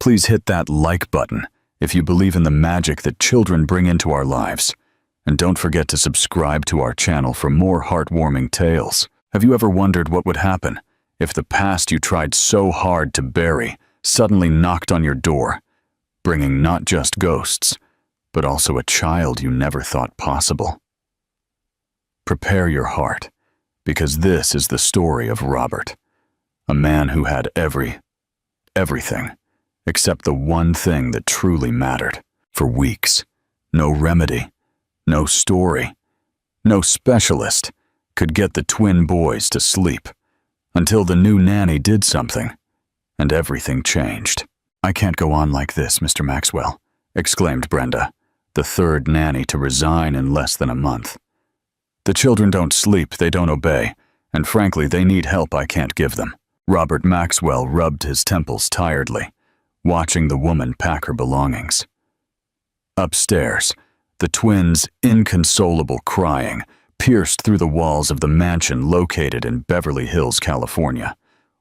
Please hit that like button if you believe in the magic that children bring into our lives. And don't forget to subscribe to our channel for more heartwarming tales. Have you ever wondered what would happen if the past you tried so hard to bury suddenly knocked on your door, bringing not just ghosts, but also a child you never thought possible? Prepare your heart, because this is the story of Robert, a man who had everything, except the one thing that truly mattered. For weeks, no remedy, no story, no specialist could get the twin boys to sleep, until the new nanny did something, and everything changed. "I can't go on like this, Mr. Maxwell," exclaimed Brenda, the third nanny to resign in less than a month. "The children don't sleep, they don't obey, and frankly, they need help I can't give them." Robert Maxwell rubbed his temples tiredly, watching the woman pack her belongings. Upstairs, the twins' inconsolable crying pierced through the walls of the mansion located in Beverly Hills, California,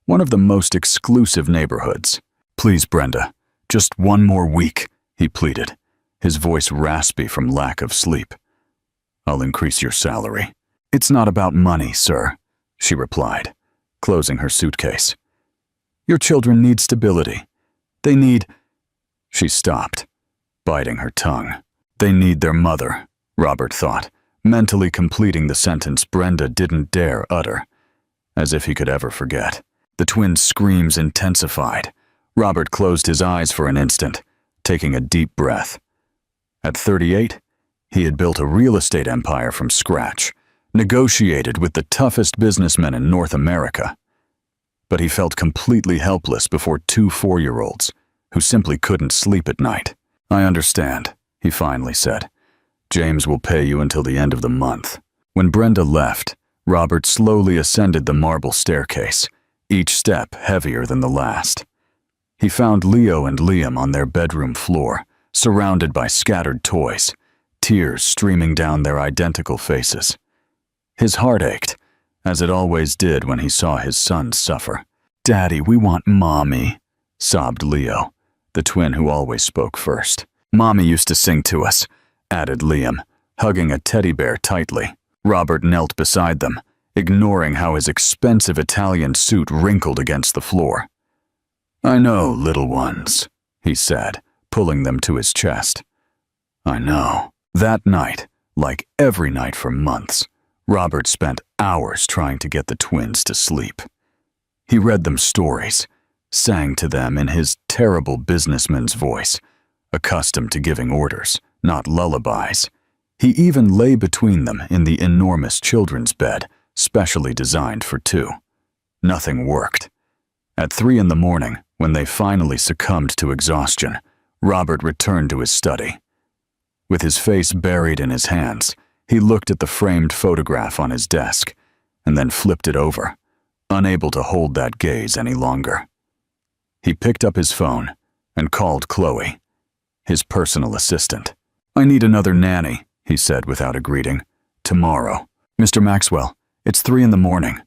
one of the most exclusive neighborhoods. "Please, Brenda, just one more week," he pleaded, his voice raspy from lack of sleep. "I'll increase your salary." "It's not about money, sir," she replied, closing her suitcase. "Your children need stability. They need—" She stopped, biting her tongue. "They need their mother," Robert thought, mentally completing the sentence Brenda didn't dare utter, as if he could ever forget. The twins' screams intensified. Robert closed his eyes for an instant, taking a deep breath. At 38, he had built a real estate empire from scratch, negotiated with the toughest businessmen in North America. But he felt completely helpless before two 4-year-olds who simply couldn't sleep at night. "I understand," he finally said. "James will pay you until the end of the month." When Brenda left, Robert slowly ascended the marble staircase, each step heavier than the last. He found Leo and Liam on their bedroom floor, surrounded by scattered toys, tears streaming down their identical faces. His heart ached, as it always did when he saw his sons suffer. "Daddy, we want Mommy," sobbed Leo, the twin who always spoke first. "Mommy used to sing to us," added Liam, hugging a teddy bear tightly. Robert knelt beside them, ignoring how his expensive Italian suit wrinkled against the floor. "I know, little ones," he said, pulling them to his chest. "I know." That night, like every night for months, Robert spent hours trying to get the twins to sleep. He read them stories, sang to them in his terrible businessman's voice, accustomed to giving orders, not lullabies. He even lay between them in the enormous children's bed, specially designed for two. Nothing worked. At 3 in the morning, when they finally succumbed to exhaustion, Robert returned to his study. With his face buried in his hands, he looked at the framed photograph on his desk, and then flipped it over, unable to hold that gaze any longer. He picked up his phone and called Chloe, his personal assistant. "I need another nanny," he said without a greeting. "Tomorrow." "Mr. Maxwell, it's 3 in the morning,"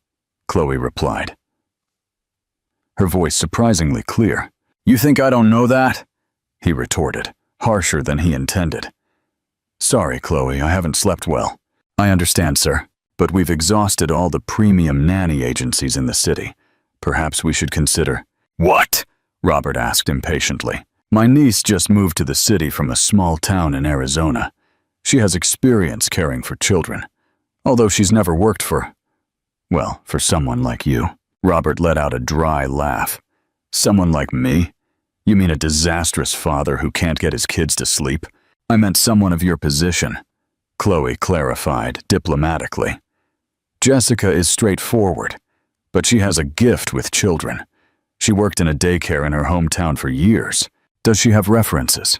Chloe replied, her voice surprisingly clear. "You think I don't know that?" he retorted, harsher than he intended. "Sorry, Chloe, I haven't slept well." "I understand, sir, but we've exhausted all the premium nanny agencies in the city. Perhaps we should consider—" "What?" Robert asked impatiently. "My niece just moved to the city from a small town in Arizona. She has experience caring for children, although she's never worked for someone like you." Robert let out a dry laugh. "Someone like me? You mean a disastrous father who can't get his kids to sleep?" "I meant someone of your position," Chloe clarified diplomatically. "Jessica is straightforward, but she has a gift with children. She worked in a daycare in her hometown for years. Does she have references?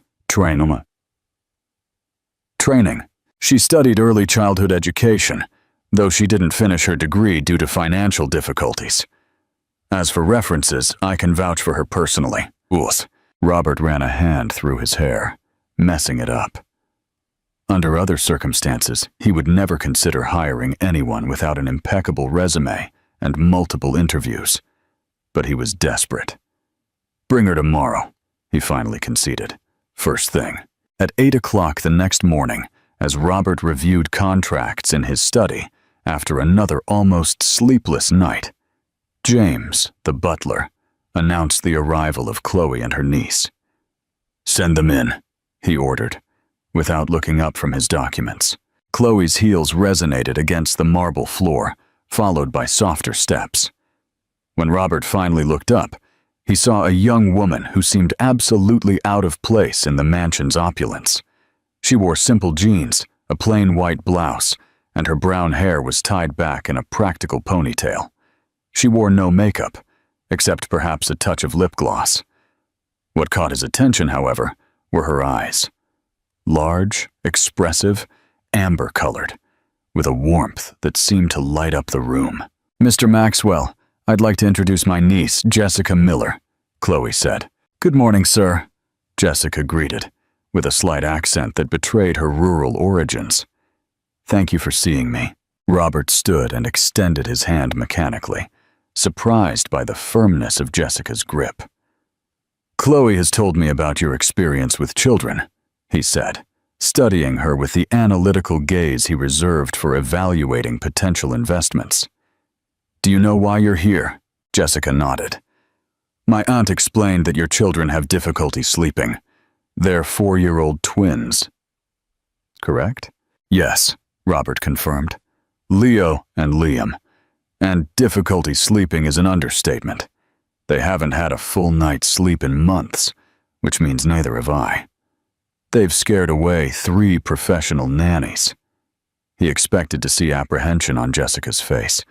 Training. She studied early childhood education, though she didn't finish her degree due to financial difficulties. As for references, I can vouch for her personally." "Oof." Robert ran a hand through his hair, messing it up. Under other circumstances, he would never consider hiring anyone without an impeccable resume and multiple interviews. But he was desperate. "Bring her tomorrow. he finally conceded. First thing. At 8 o'clock the next morning, as Robert reviewed contracts in his study after another almost sleepless night, James, the butler, announced the arrival of Chloe and her niece. "Send them in," he ordered, without looking up from his documents. Chloe's heels resonated against the marble floor, followed by softer steps. When Robert finally looked up, he saw a young woman who seemed absolutely out of place in the mansion's opulence. She wore simple jeans, a plain white blouse, and her brown hair was tied back in a practical ponytail. She wore no makeup, except perhaps a touch of lip gloss. What caught his attention, however, were her eyes. Large, expressive, amber-colored, with a warmth that seemed to light up the room. "Mr. Maxwell, I'd like to introduce my niece, Jessica Miller," Chloe said. "Good morning, sir," Jessica greeted, with a slight accent that betrayed her rural origins. "Thank you for seeing me." Robert stood and extended his hand mechanically, surprised by the firmness of Jessica's grip. "Chloe has told me about your experience with children," he said, studying her with the analytical gaze he reserved for evaluating potential investments. "Do you know why you're here?" Jessica nodded. "My aunt explained that your children have difficulty sleeping. They're 4-year-old twins." "Correct?" "Yes," Robert confirmed. "Leo and Liam. And difficulty sleeping is an understatement. They haven't had a full night's sleep in months, which means neither have I. They've scared away 3 professional nannies." He expected to see apprehension on Jessica's face.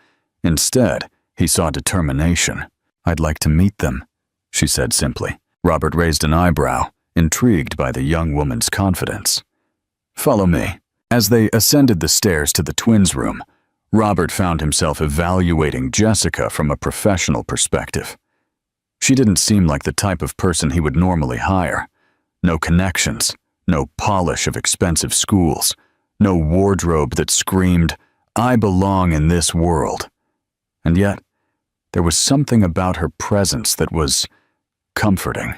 Instead, he saw determination. "I'd like to meet them," she said simply. Robert raised an eyebrow, intrigued by the young woman's confidence. "Follow me." As they ascended the stairs to the twins' room, Robert found himself evaluating Jessica from a professional perspective. She didn't seem like the type of person he would normally hire. No connections, no polish of expensive schools, no wardrobe that screamed, "I belong in this world." And yet, there was something about her presence that was comforting.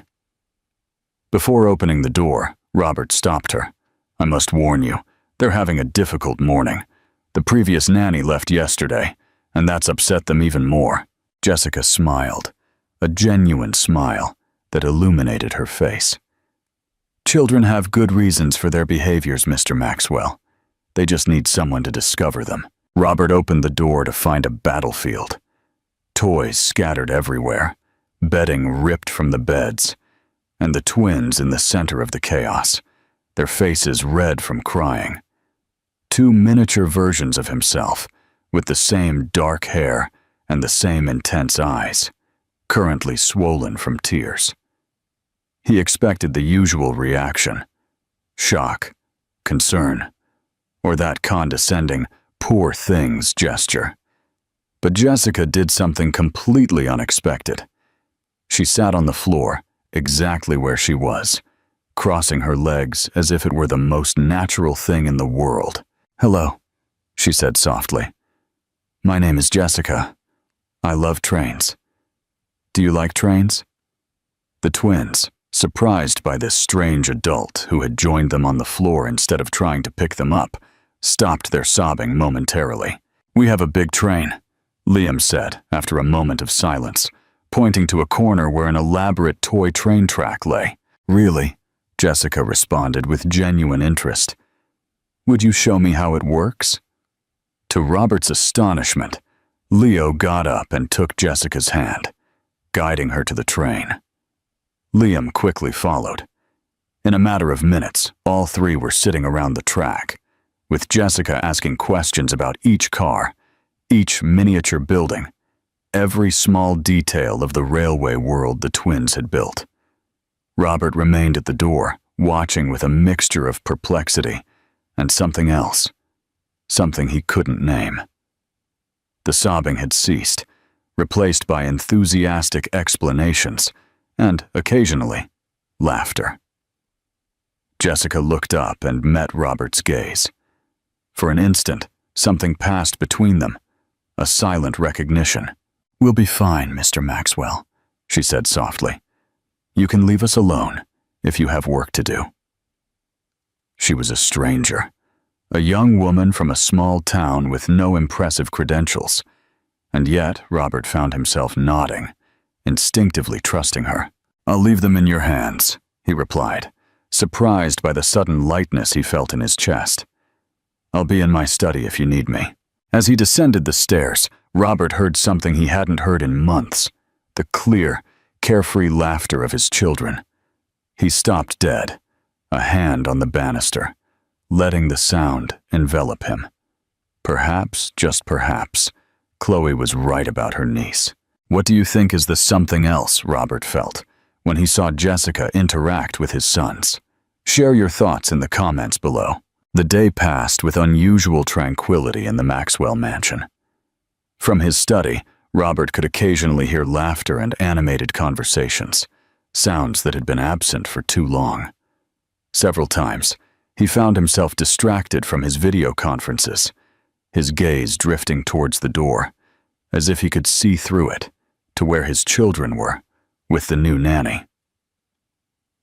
Before opening the door, Robert stopped her. "I must warn you, they're having a difficult morning. The previous nanny left yesterday, and that's upset them even more." Jessica smiled, a genuine smile that illuminated her face. "Children have good reasons for their behaviors, Mr. Maxwell. They just need someone to discover them." Robert opened the door to find a battlefield. Toys scattered everywhere, bedding ripped from the beds, and the twins in the center of the chaos, their faces red from crying. 2 miniature versions of himself, with the same dark hair and the same intense eyes, currently swollen from tears. He expected the usual reaction: shock, concern, or that condescending, "poor things" gesture. But Jessica did something completely unexpected. She sat on the floor, exactly where she was, crossing her legs as if it were the most natural thing in the world. "Hello," she said softly. "My name is Jessica. I love trains. Do you like trains?" The twins, surprised by this strange adult who had joined them on the floor instead of trying to pick them up, stopped their sobbing momentarily. "We have a big train," Liam said after a moment of silence, pointing to a corner where an elaborate toy train track lay. "Really?" Jessica responded with genuine interest. "Would you show me how it works?" To Robert's astonishment, Leo got up and took Jessica's hand, guiding her to the train. Liam quickly followed. In a matter of minutes, all 3 were sitting around the track, with Jessica asking questions about each car, each miniature building, every small detail of the railway world the twins had built. Robert remained at the door, watching with a mixture of perplexity and something else, something he couldn't name. The sobbing had ceased, replaced by enthusiastic explanations and, occasionally, laughter. Jessica looked up and met Robert's gaze. For an instant, something passed between them, a silent recognition. "We'll be fine, Mr. Maxwell," she said softly. You can leave us alone if you have work to do." She was a stranger, a young woman from a small town with no impressive credentials, and yet Robert found himself nodding, instinctively trusting her. "I'll leave them in your hands," he replied, surprised by the sudden lightness he felt in his chest. "I'll be in my study if you need me." As he descended the stairs, Robert heard something he hadn't heard in months, the clear, carefree laughter of his children. He stopped dead, a hand on the banister, letting the sound envelop him. Perhaps, just perhaps, Chloe was right about her niece. What do you think is the something else Robert felt when he saw Jessica interact with his sons? Share your thoughts in the comments below. The day passed with unusual tranquility in the Maxwell mansion. From his study, Robert could occasionally hear laughter and animated conversations, sounds that had been absent for too long. Several times, he found himself distracted from his video conferences, his gaze drifting towards the door, as if he could see through it, to where his children were, with the new nanny.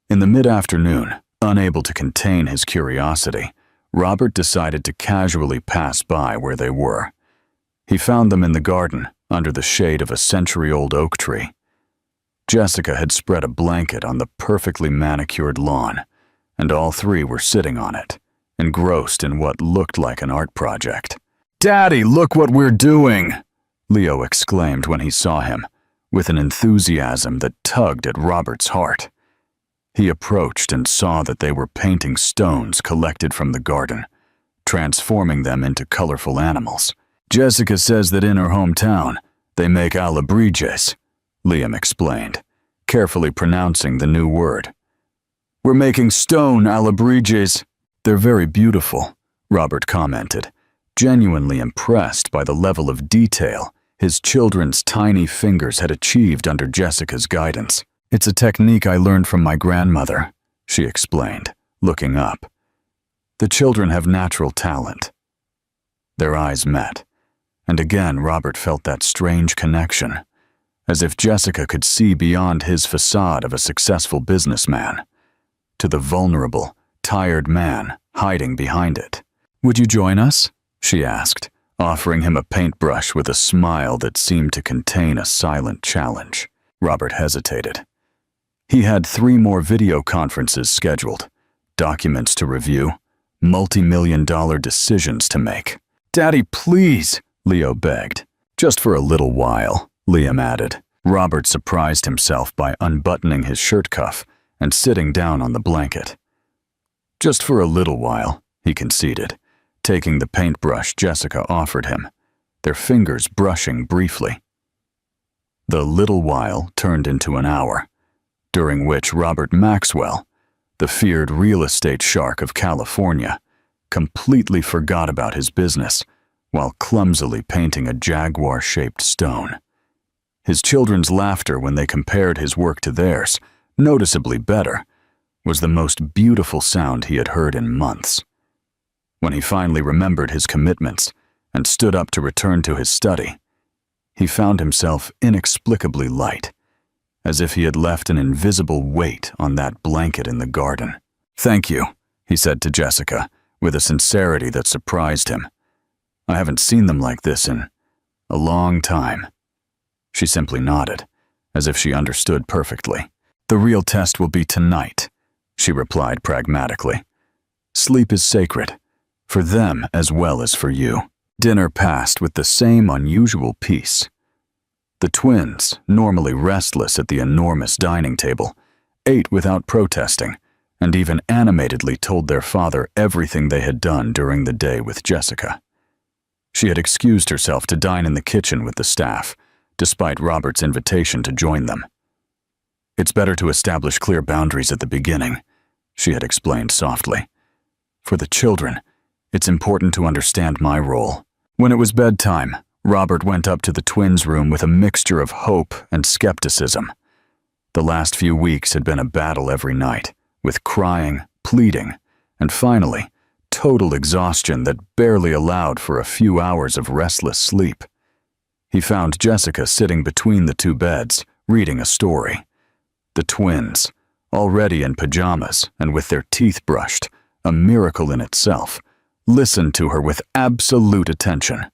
In the mid-afternoon, unable to contain his curiosity, Robert decided to casually pass by where they were. He found them in the garden, under the shade of a century-old oak tree. Jessica had spread a blanket on the perfectly manicured lawn, and all three were sitting on it, engrossed in what looked like an art project. "Daddy, look what we're doing!" Leo exclaimed when he saw him, with an enthusiasm that tugged at Robert's heart. He approached and saw that they were painting stones collected from the garden, transforming them into colorful animals. "Jessica says that in her hometown, they make alebrijes," Liam explained, carefully pronouncing the new word. "We're making stone alebrijes." "They're very beautiful," Robert commented, genuinely impressed by the level of detail his children's tiny fingers had achieved under Jessica's guidance. "It's a technique I learned from my grandmother," she explained, looking up. "The children have natural talent." Their eyes met, and again Robert felt that strange connection, as if Jessica could see beyond his facade of a successful businessman, to the vulnerable, tired man hiding behind it. "Would you join us?" she asked, offering him a paintbrush with a smile that seemed to contain a silent challenge. Robert hesitated. He had 3 more video conferences scheduled, documents to review, multi-million-dollar decisions to make. "Daddy, please," Leo begged. "Just for a little while," Liam added. Robert surprised himself by unbuttoning his shirt cuff and sitting down on the blanket. "Just for a little while," he conceded, taking the paintbrush Jessica offered him, their fingers brushing briefly. The little while turned into an hour, during which Robert Maxwell, the feared real estate shark of California, completely forgot about his business while clumsily painting a jaguar-shaped stone. His children's laughter when they compared his work to theirs, noticeably better, was the most beautiful sound he had heard in months. When he finally remembered his commitments and stood up to return to his study, he found himself inexplicably light, as if he had left an invisible weight on that blanket in the garden. "Thank you," he said to Jessica, with a sincerity that surprised him. "I haven't seen them like this in a long time." She simply nodded, as if she understood perfectly. "The real test will be tonight," she replied pragmatically. "Sleep is sacred, for them as well as for you." Dinner passed with the same unusual peace. The twins, normally restless at the enormous dining table, ate without protesting, and even animatedly told their father everything they had done during the day with Jessica. She had excused herself to dine in the kitchen with the staff, despite Robert's invitation to join them. "It's better to establish clear boundaries at the beginning," she had explained softly. "For the children, it's important to understand my role." When it was bedtime, Robert went up to the twins' room with a mixture of hope and skepticism. The last few weeks had been a battle every night, with crying, pleading, and finally, total exhaustion that barely allowed for a few hours of restless sleep. He found Jessica sitting between the 2 beds, reading a story. The twins, already in pajamas and with their teeth brushed, a miracle in itself, listened to her with absolute attention.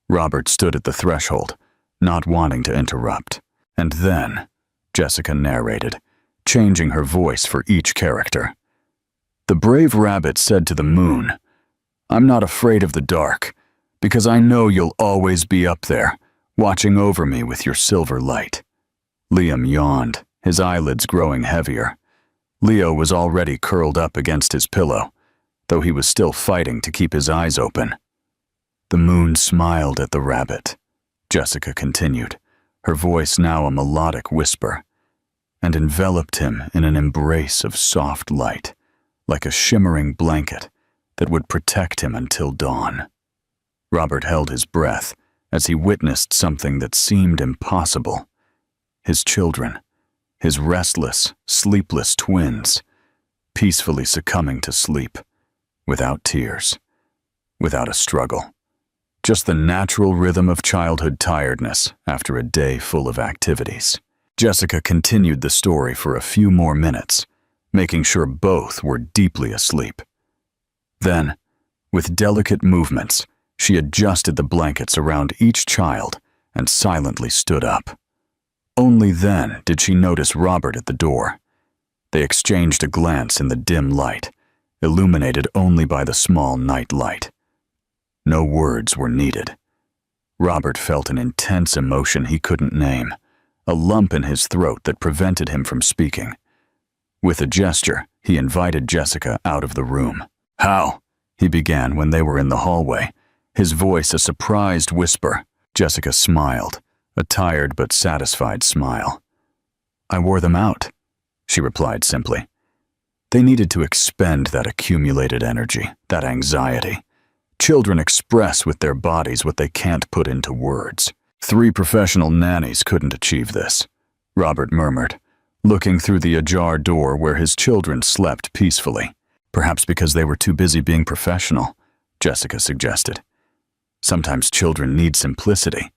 Robert stood at the threshold, not wanting to interrupt. And then, Jessica narrated, changing her voice for each character. The brave rabbit said to the moon, "I'm not afraid of the dark, because I know you'll always be up there, watching over me with your silver light." Liam yawned, his eyelids growing heavier. Leo was already curled up against his pillow, though he was still fighting to keep his eyes open. The moon smiled at the rabbit, Jessica continued, her voice now a melodic whisper, and enveloped him in an embrace of soft light, like a shimmering blanket that would protect him until dawn. Robert held his breath as he witnessed something that seemed impossible. His children, his restless, sleepless twins, peacefully succumbing to sleep, without tears, without a struggle. Just the natural rhythm of childhood tiredness after a day full of activities. Jessica continued the story for a few more minutes, making sure both were deeply asleep. Then, with delicate movements, she adjusted the blankets around each child and silently stood up. Only then did she notice Robert at the door. They exchanged a glance in the dim light, illuminated only by the small night light. No words were needed. Robert felt an intense emotion he couldn't name, a lump in his throat that prevented him from speaking. With a gesture, he invited Jessica out of the room. "How?" he began when they were in the hallway, his voice a surprised whisper. Jessica smiled, a tired but satisfied smile. "I wore them out," she replied simply. They needed to expend that accumulated energy, that anxiety. Children express with their bodies what they can't put into words. 3 professional nannies couldn't achieve this, Robert murmured, looking through the ajar door where his children slept peacefully. Perhaps because they were too busy being professional, Jessica suggested. Sometimes children need simplicity.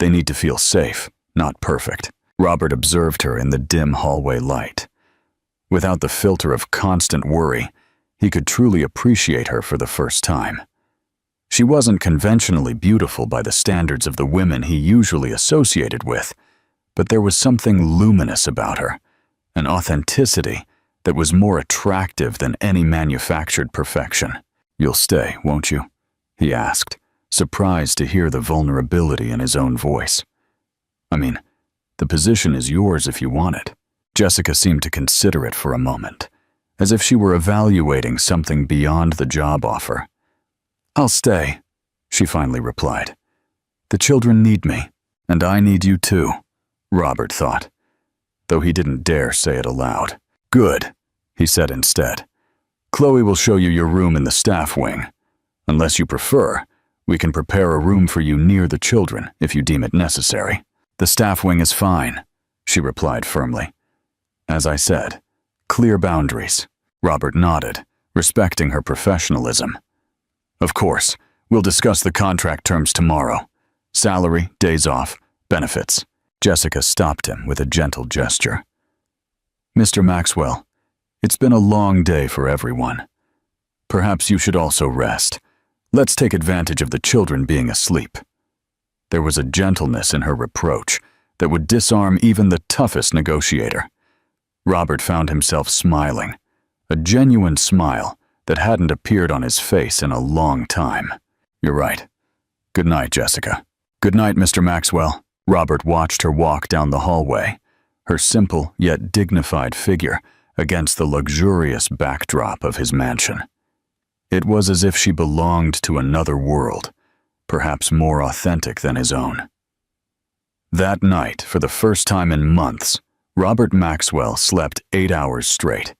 They need to feel safe, not perfect. Robert observed her in the dim hallway light. Without the filter of constant worry, he could truly appreciate her for the first time. She wasn't conventionally beautiful by the standards of the women he usually associated with, but there was something luminous about her, an authenticity that was more attractive than any manufactured perfection. "You'll stay, won't you?" he asked, surprised to hear the vulnerability in his own voice. "I mean, the position is yours if you want it." Jessica seemed to consider it for a moment, as if she were evaluating something beyond the job offer. "I'll stay," she finally replied. "The children need me, and I need you too," Robert thought, though he didn't dare say it aloud. "Good," he said instead. "Chloe will show you your room in the staff wing. Unless you prefer, we can prepare a room for you near the children if you deem it necessary." "The staff wing is fine," she replied firmly. "As I said, clear boundaries." Robert nodded, respecting her professionalism. "Of course, we'll discuss the contract terms tomorrow. Salary, days off, benefits." Jessica stopped him with a gentle gesture. "Mr. Maxwell, it's been a long day for everyone. Perhaps you should also rest. Let's take advantage of the children being asleep." There was a gentleness in her reproach that would disarm even the toughest negotiator. Robert found himself smiling, a genuine smile that hadn't appeared on his face in a long time. "You're right. Good night, Jessica." "Good night, Mr. Maxwell." Robert watched her walk down the hallway, her simple yet dignified figure against the luxurious backdrop of his mansion. It was as if she belonged to another world, perhaps more authentic than his own. That night, for the first time in months, Robert Maxwell slept 8 hours straight,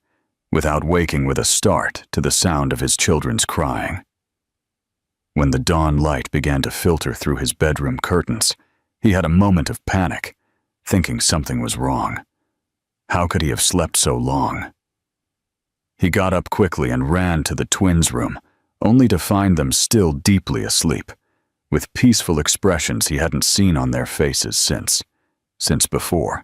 without waking with a start to the sound of his children's crying. When the dawn light began to filter through his bedroom curtains, he had a moment of panic, thinking something was wrong. How could he have slept so long? He got up quickly and ran to the twins' room, only to find them still deeply asleep, with peaceful expressions he hadn't seen on their faces since before.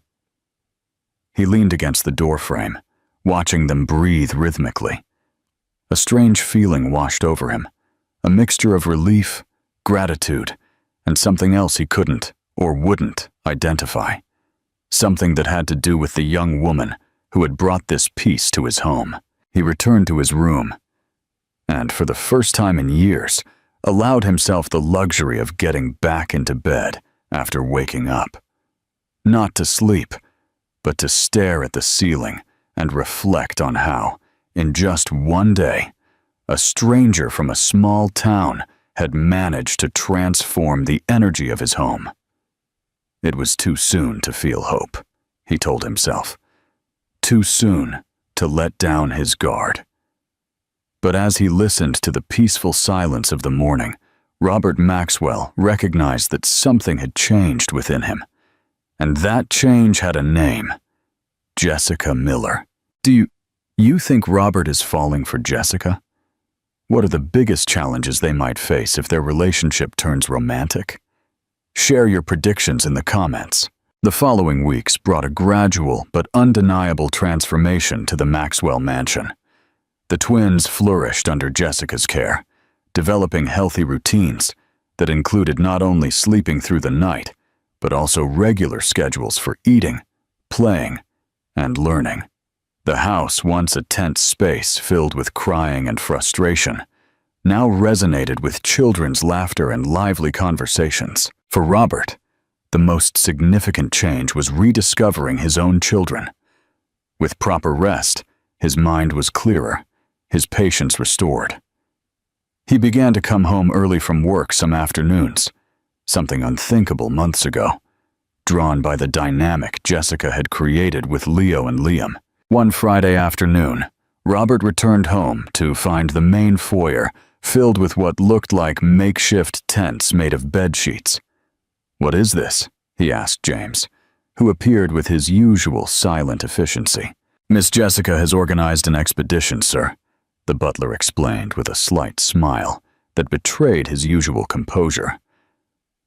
He leaned against the doorframe, watching them breathe rhythmically. A strange feeling washed over him, a mixture of relief, gratitude, and something else he couldn't or wouldn't identify. Something that had to do with the young woman who had brought this peace to his home. He returned to his room, and for the first time in years, allowed himself the luxury of getting back into bed after waking up. Not to sleep, but to stare at the ceiling and reflect on how, in just one day, a stranger from a small town had managed to transform the energy of his home. It was too soon to feel hope, he told himself. Too soon to let down his guard. But as he listened to the peaceful silence of the morning, Robert Maxwell recognized that something had changed within him. And that change had a name: Jessica Miller. Do you think Robert is falling for Jessica? What are the biggest challenges they might face if their relationship turns romantic? Share your predictions in the comments. The following weeks brought a gradual but undeniable transformation to the Maxwell mansion. The twins flourished under Jessica's care, developing healthy routines that included not only sleeping through the night, but also regular schedules for eating, playing, and learning. The house, once a tense space filled with crying and frustration, now resonated with children's laughter and lively conversations. For Robert, the most significant change was rediscovering his own children. With proper rest, his mind was clearer, his patience restored. He began to come home early from work some afternoons, something unthinkable months ago, drawn by the dynamic Jessica had created with Leo and Liam. One Friday afternoon, Robert returned home to find the main foyer filled with what looked like makeshift tents made of bed sheets. "What is this?" he asked James, who appeared with his usual silent efficiency. "Miss Jessica has organized an expedition, sir," the butler explained with a slight smile that betrayed his usual composure.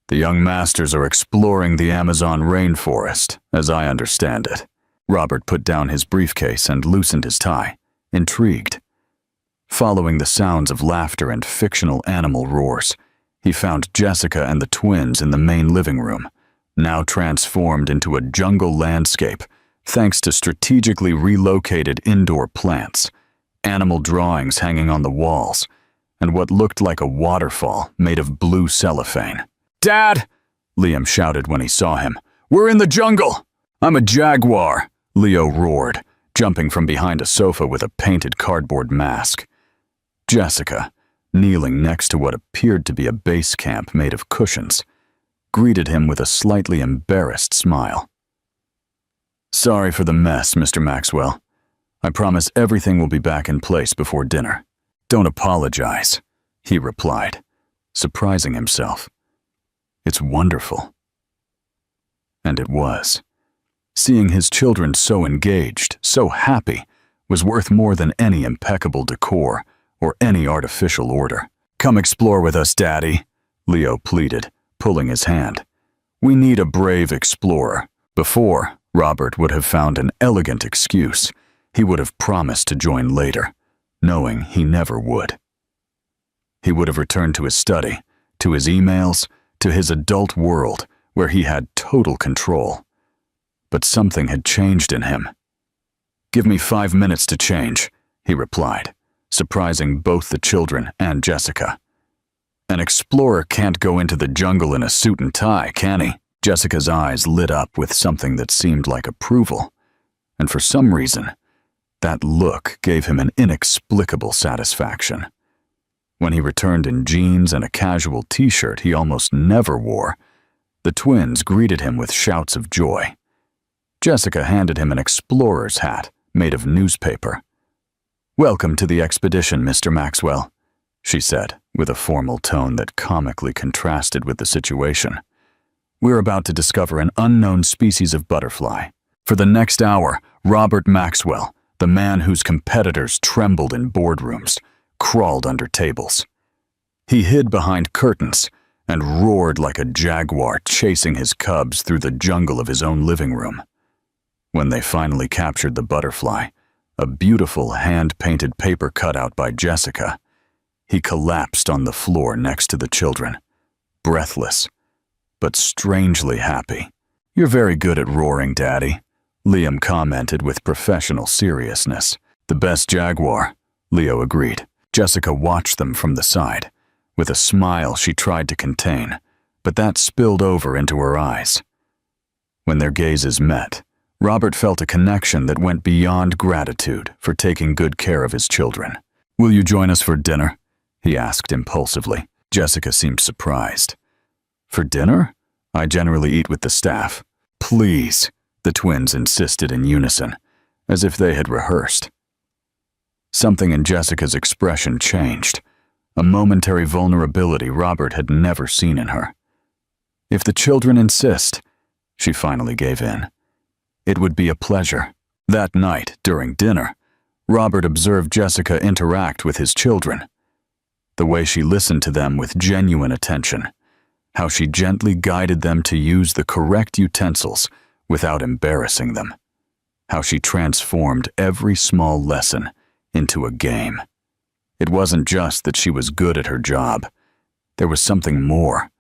"The young masters are exploring the Amazon rainforest, as I understand it." Robert put down his briefcase and loosened his tie, intrigued. Following the sounds of laughter and fictional animal roars, he found Jessica and the twins in the main living room, now transformed into a jungle landscape thanks to strategically relocated indoor plants, animal drawings hanging on the walls, and what looked like a waterfall made of blue cellophane. "Dad!" Liam shouted when he saw him. "We're in the jungle!" "I'm a jaguar," Leo roared, jumping from behind a sofa with a painted cardboard mask. Jessica, kneeling next to what appeared to be a base camp made of cushions, greeted him with a slightly embarrassed smile. "Sorry for the mess, Mr. Maxwell. I promise everything will be back in place before dinner." "Don't apologize," he replied, surprising himself. "It's wonderful." And it was. Seeing his children so engaged, so happy, was worth more than any impeccable decor or any artificial order. "Come explore with us, Daddy," Leo pleaded, pulling his hand. "We need a brave explorer." Before, Robert would have found an elegant excuse. He would have promised to join later, knowing he never would. He would have returned to his study, to his emails, to his adult world where he had total control. But something had changed in him. "Give me 5 minutes to change," he replied, surprising both the children and Jessica. "An explorer can't go into the jungle in a suit and tie, can he?" Jessica's eyes lit up with something that seemed like approval, and for some reason, that look gave him an inexplicable satisfaction. When he returned in jeans and a casual t-shirt he almost never wore, the twins greeted him with shouts of joy. Jessica handed him an explorer's hat made of newspaper. "Welcome to the expedition, Mr. Maxwell," she said, with a formal tone that comically contrasted with the situation. "We're about to discover an unknown species of butterfly." For the next hour, Robert Maxwell, the man whose competitors trembled in boardrooms, crawled under tables. He hid behind curtains and roared like a jaguar chasing his cubs through the jungle of his own living room. When they finally captured the butterfly, a beautiful hand-painted paper cutout by Jessica, he collapsed on the floor next to the children, breathless, but strangely happy. "You're very good at roaring, Daddy," Liam commented with professional seriousness. "The best jaguar," Leo agreed. Jessica watched them from the side. With a smile she tried to contain, but that spilled over into her eyes. When their gazes met, Robert felt a connection that went beyond gratitude for taking good care of his children. "Will you join us for dinner?" he asked impulsively. Jessica seemed surprised. "For dinner? I generally eat with the staff." "Please," the twins insisted in unison, as if they had rehearsed. Something in Jessica's expression changed, a momentary vulnerability Robert had never seen in her. "If the children insist," she finally gave in. "It would be a pleasure." That night, during dinner, Robert observed Jessica interact with his children. The way she listened to them with genuine attention, how she gently guided them to use the correct utensils without embarrassing them, how she transformed every small lesson into a game. It wasn't just that she was good at her job. There was something more,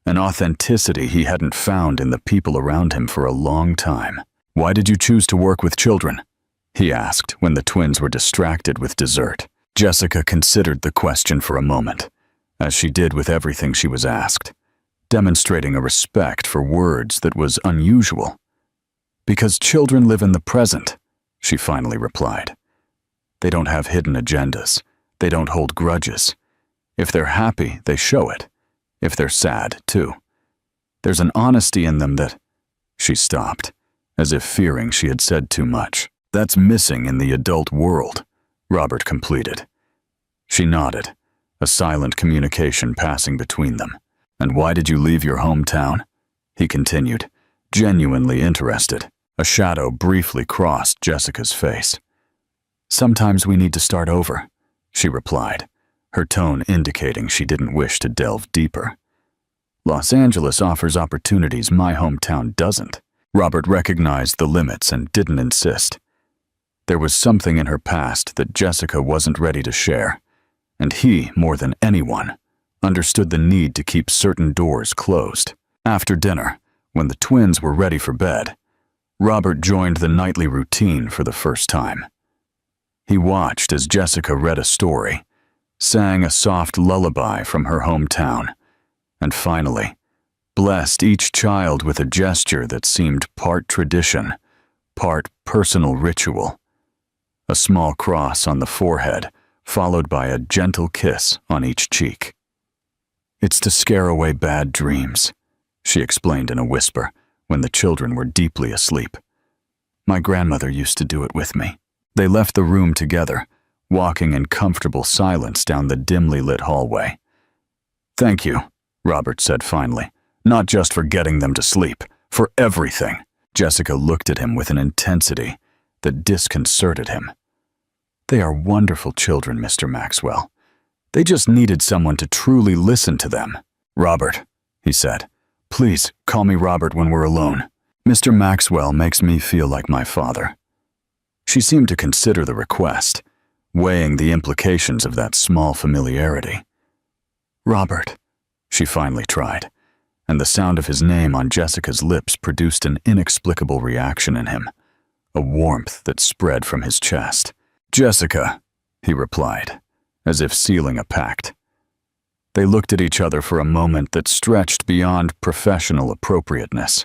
an authenticity he hadn't found in the people around him for a long time. "Why did you choose to work with children?" he asked when the twins were distracted with dessert. Jessica considered the question for a moment, as she did with everything she was asked, demonstrating a respect for words that was unusual. "Because children live in the present," she finally replied. "They don't have hidden agendas. They don't hold grudges. If they're happy, they show it. If they're sad, too. There's an honesty in them that—" She stopped, as if fearing she had said too much. "That's missing in the adult world," Robert completed. She nodded, a silent communication passing between them. "And why did you leave your hometown?" he continued, genuinely interested. A shadow briefly crossed Jessica's face. "Sometimes we need to start over," she replied, her tone indicating she didn't wish to delve deeper. "Los Angeles offers opportunities my hometown doesn't." Robert recognized the limits and didn't insist. There was something in her past that Jessica wasn't ready to share, and he, more than anyone, understood the need to keep certain doors closed. After dinner, when the twins were ready for bed, Robert joined the nightly routine for the first time. He watched as Jessica read a story, sang a soft lullaby from her hometown, and finally, blessed each child with a gesture that seemed part tradition, part personal ritual. A small cross on the forehead, followed by a gentle kiss on each cheek. "It's to scare away bad dreams," she explained in a whisper when the children were deeply asleep. "My grandmother used to do it with me." They left the room together, walking in comfortable silence down the dimly lit hallway. "Thank you," Robert said finally, "not just for getting them to sleep, for everything." Jessica looked at him with an intensity that disconcerted him. "They are wonderful children, Mr. Maxwell. They just needed someone to truly listen to them." "Robert," he said, "please call me Robert when we're alone. Mr. Maxwell makes me feel like my father." She seemed to consider the request, weighing the implications of that small familiarity. "Robert," she finally tried, and the sound of his name on Jessica's lips produced an inexplicable reaction in him, a warmth that spread from his chest. "Jessica," he replied, as if sealing a pact. They looked at each other for a moment that stretched beyond professional appropriateness.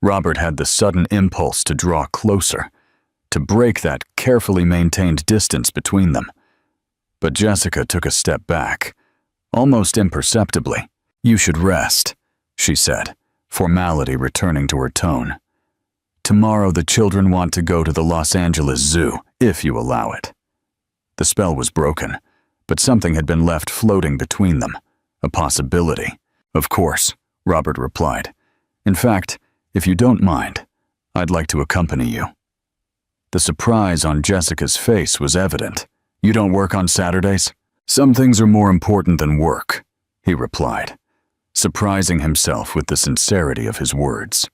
Robert had the sudden impulse to draw closer, to break that carefully maintained distance between them. But Jessica took a step back, almost imperceptibly. "You should rest," she said, formality returning to her tone. "Tomorrow the children want to go to the Los Angeles Zoo, if you allow it." The spell was broken, but something had been left floating between them, a possibility. "Of course," Robert replied. "In fact, if you don't mind, I'd like to accompany you." The surprise on Jessica's face was evident. "You don't work on Saturdays?" "Some things are more important than work," he replied, surprising himself with the sincerity of his words.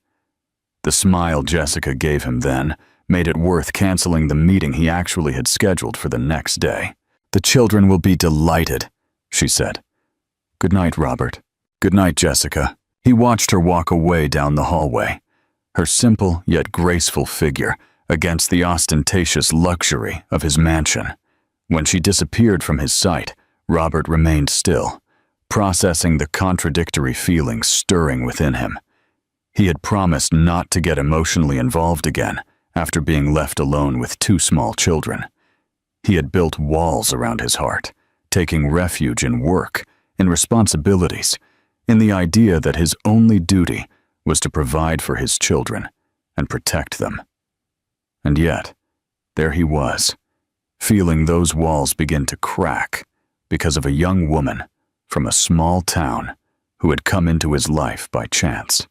The smile Jessica gave him then made it worth canceling the meeting he actually had scheduled for the next day. "The children will be delighted," she said. "Good night, Robert." "Good night, Jessica." He watched her walk away down the hallway, her simple yet graceful figure against the ostentatious luxury of his mansion. When she disappeared from his sight, Robert remained still, processing the contradictory feelings stirring within him. He had promised not to get emotionally involved again after being left alone with two small children. He had built walls around his heart, taking refuge in work, in responsibilities, in the idea that his only duty was to provide for his children and protect them. And yet, there he was, feeling those walls begin to crack because of a young woman from a small town who had come into his life by chance.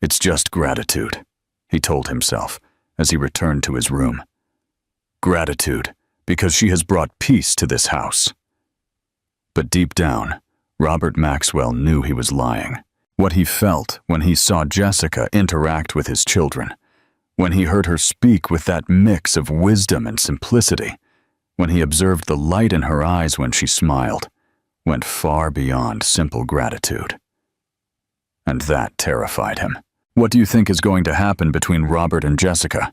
"It's just gratitude," he told himself as he returned to his room. "Gratitude, because she has brought peace to this house." But deep down, Robert Maxwell knew he was lying. What he felt when he saw Jessica interact with his children, when he heard her speak with that mix of wisdom and simplicity, when he observed the light in her eyes when she smiled, went far beyond simple gratitude. And that terrified him. What do you think is going to happen between Robert and Jessica?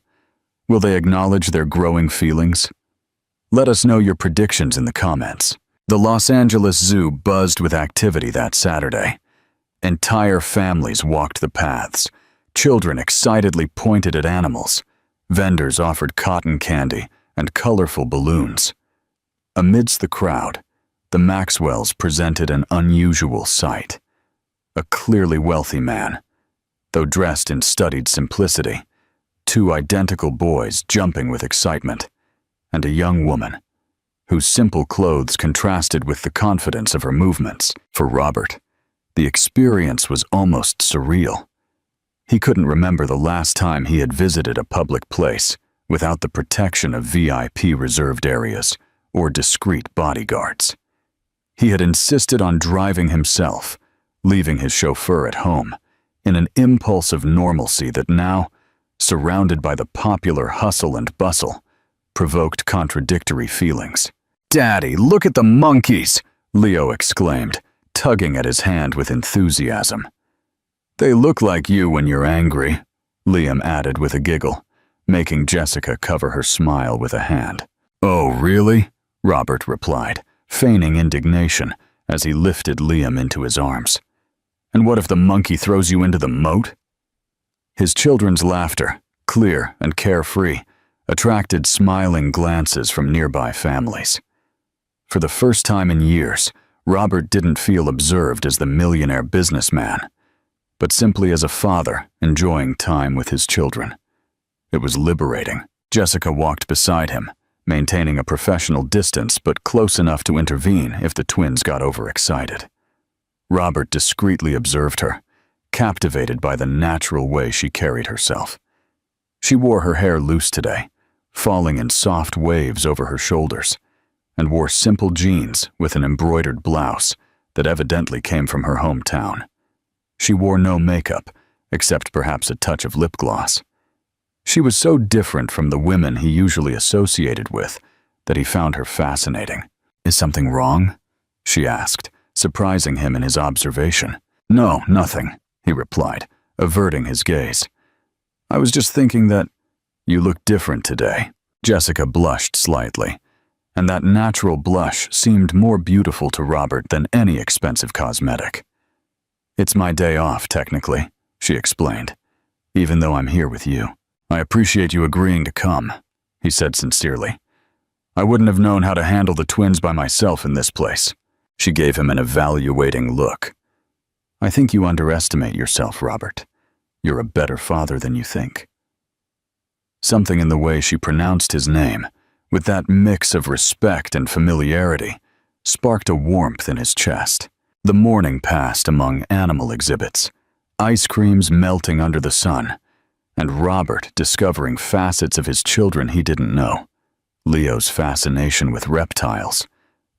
Will they acknowledge their growing feelings? Let us know your predictions in the comments. The Los Angeles Zoo buzzed with activity that Saturday. Entire families walked the paths. Children excitedly pointed at animals. Vendors offered cotton candy and colorful balloons. Amidst the crowd, the Maxwells presented an unusual sight. A clearly wealthy man, though dressed in studied simplicity, two identical boys jumping with excitement, and a young woman, whose simple clothes contrasted with the confidence of her movements. For Robert, the experience was almost surreal. He couldn't remember the last time he had visited a public place without the protection of VIP reserved areas or discreet bodyguards. He had insisted on driving himself, leaving his chauffeur at home, in an impulse of normalcy that now, surrounded by the popular hustle and bustle, provoked contradictory feelings. "Daddy, look at the monkeys!" Leo exclaimed, tugging at his hand with enthusiasm. "They look like you when you're angry," Liam added with a giggle, making Jessica cover her smile with a hand. "Oh, really?" Robert replied, feigning indignation as he lifted Liam into his arms. "And what if the monkey throws you into the moat?" His children's laughter, clear and carefree, attracted smiling glances from nearby families. For the first time in years, Robert didn't feel observed as the millionaire businessman, but simply as a father enjoying time with his children. It was liberating. Jessica walked beside him, maintaining a professional distance but close enough to intervene if the twins got overexcited. Robert discreetly observed her, captivated by the natural way she carried herself. She wore her hair loose today, falling in soft waves over her shoulders, and wore simple jeans with an embroidered blouse that evidently came from her hometown. She wore no makeup, except perhaps a touch of lip gloss. She was so different from the women he usually associated with that he found her fascinating. "Is something wrong?" she asked, surprising him in his observation. "No, nothing," he replied, averting his gaze. "I was just thinking that you look different today." Jessica blushed slightly, and that natural blush seemed more beautiful to Robert than any expensive cosmetic. "It's my day off, technically," she explained, "even though I'm here with you. I appreciate you agreeing to come," he said sincerely. "I wouldn't have known how to handle the twins by myself in this place." She gave him an evaluating look. "I think you underestimate yourself, Robert. You're a better father than you think." Something in the way she pronounced his name, with that mix of respect and familiarity, sparked a warmth in his chest. The morning passed among animal exhibits, ice creams melting under the sun, and Robert discovering facets of his children he didn't know. Leo's fascination with reptiles,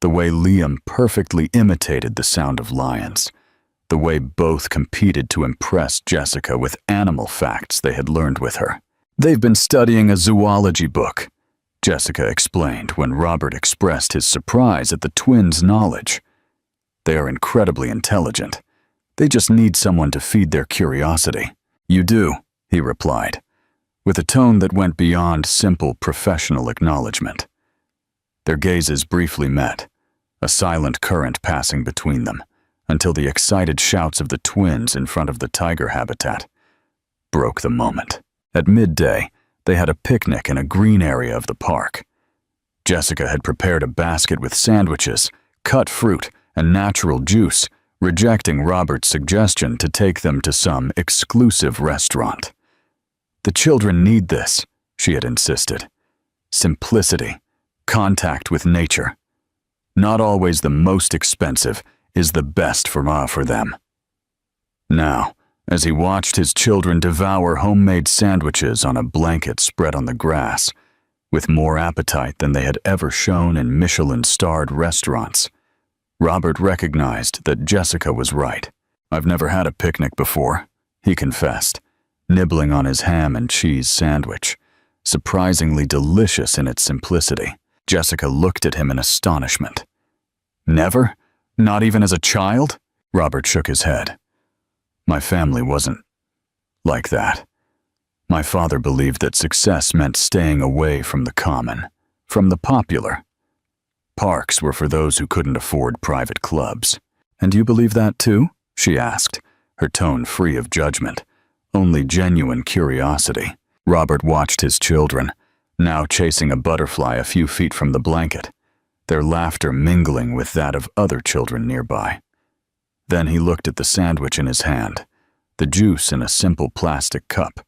the way Liam perfectly imitated the sound of lions, the way both competed to impress Jessica with animal facts they had learned with her. "They've been studying a zoology book," Jessica explained when Robert expressed his surprise at the twins' knowledge. "They are incredibly intelligent. They just need someone to feed their curiosity." "You do," he replied, with a tone that went beyond simple professional acknowledgement. Their gazes briefly met, a silent current passing between them, until the excited shouts of the twins in front of the tiger habitat broke the moment. At midday, they had a picnic in a green area of the park. Jessica had prepared a basket with sandwiches, cut fruit, and natural juice, rejecting Robert's suggestion to take them to some exclusive restaurant. "The children need this," she had insisted. "Simplicity, contact with nature. Not always the most expensive is the best for them." Now, as he watched his children devour homemade sandwiches on a blanket spread on the grass, with more appetite than they had ever shown in Michelin-starred restaurants, Robert recognized that Jessica was right. "I've never had a picnic before," he confessed, nibbling on his ham and cheese sandwich, surprisingly delicious in its simplicity. Jessica looked at him in astonishment. "Never? Not even as a child?" Robert shook his head. "My family wasn't like that. My father believed that success meant staying away from the common, from the popular. Parks were for those who couldn't afford private clubs." "And you believe that too?" she asked, her tone free of judgment, only genuine curiosity. Robert watched his children, now chasing a butterfly a few feet from the blanket, their laughter mingling with that of other children nearby. Then he looked at the sandwich in his hand, the juice in a simple plastic cup,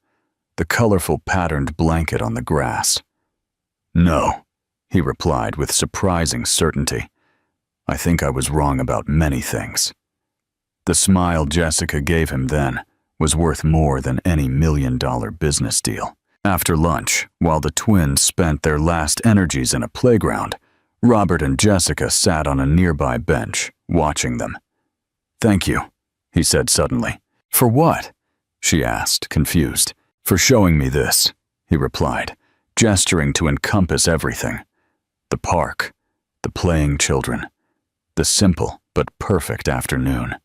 the colorful patterned blanket on the grass. "No," he replied with surprising certainty. "I think I was wrong about many things." The smile Jessica gave him then was worth more than any $1 million business deal. After lunch, while the twins spent their last energies in a playground, Robert and Jessica sat on a nearby bench, watching them. "Thank you," he said suddenly. "For what?" she asked, confused. "For showing me this," he replied, gesturing to encompass everything. The park, the playing children, the simple but perfect afternoon.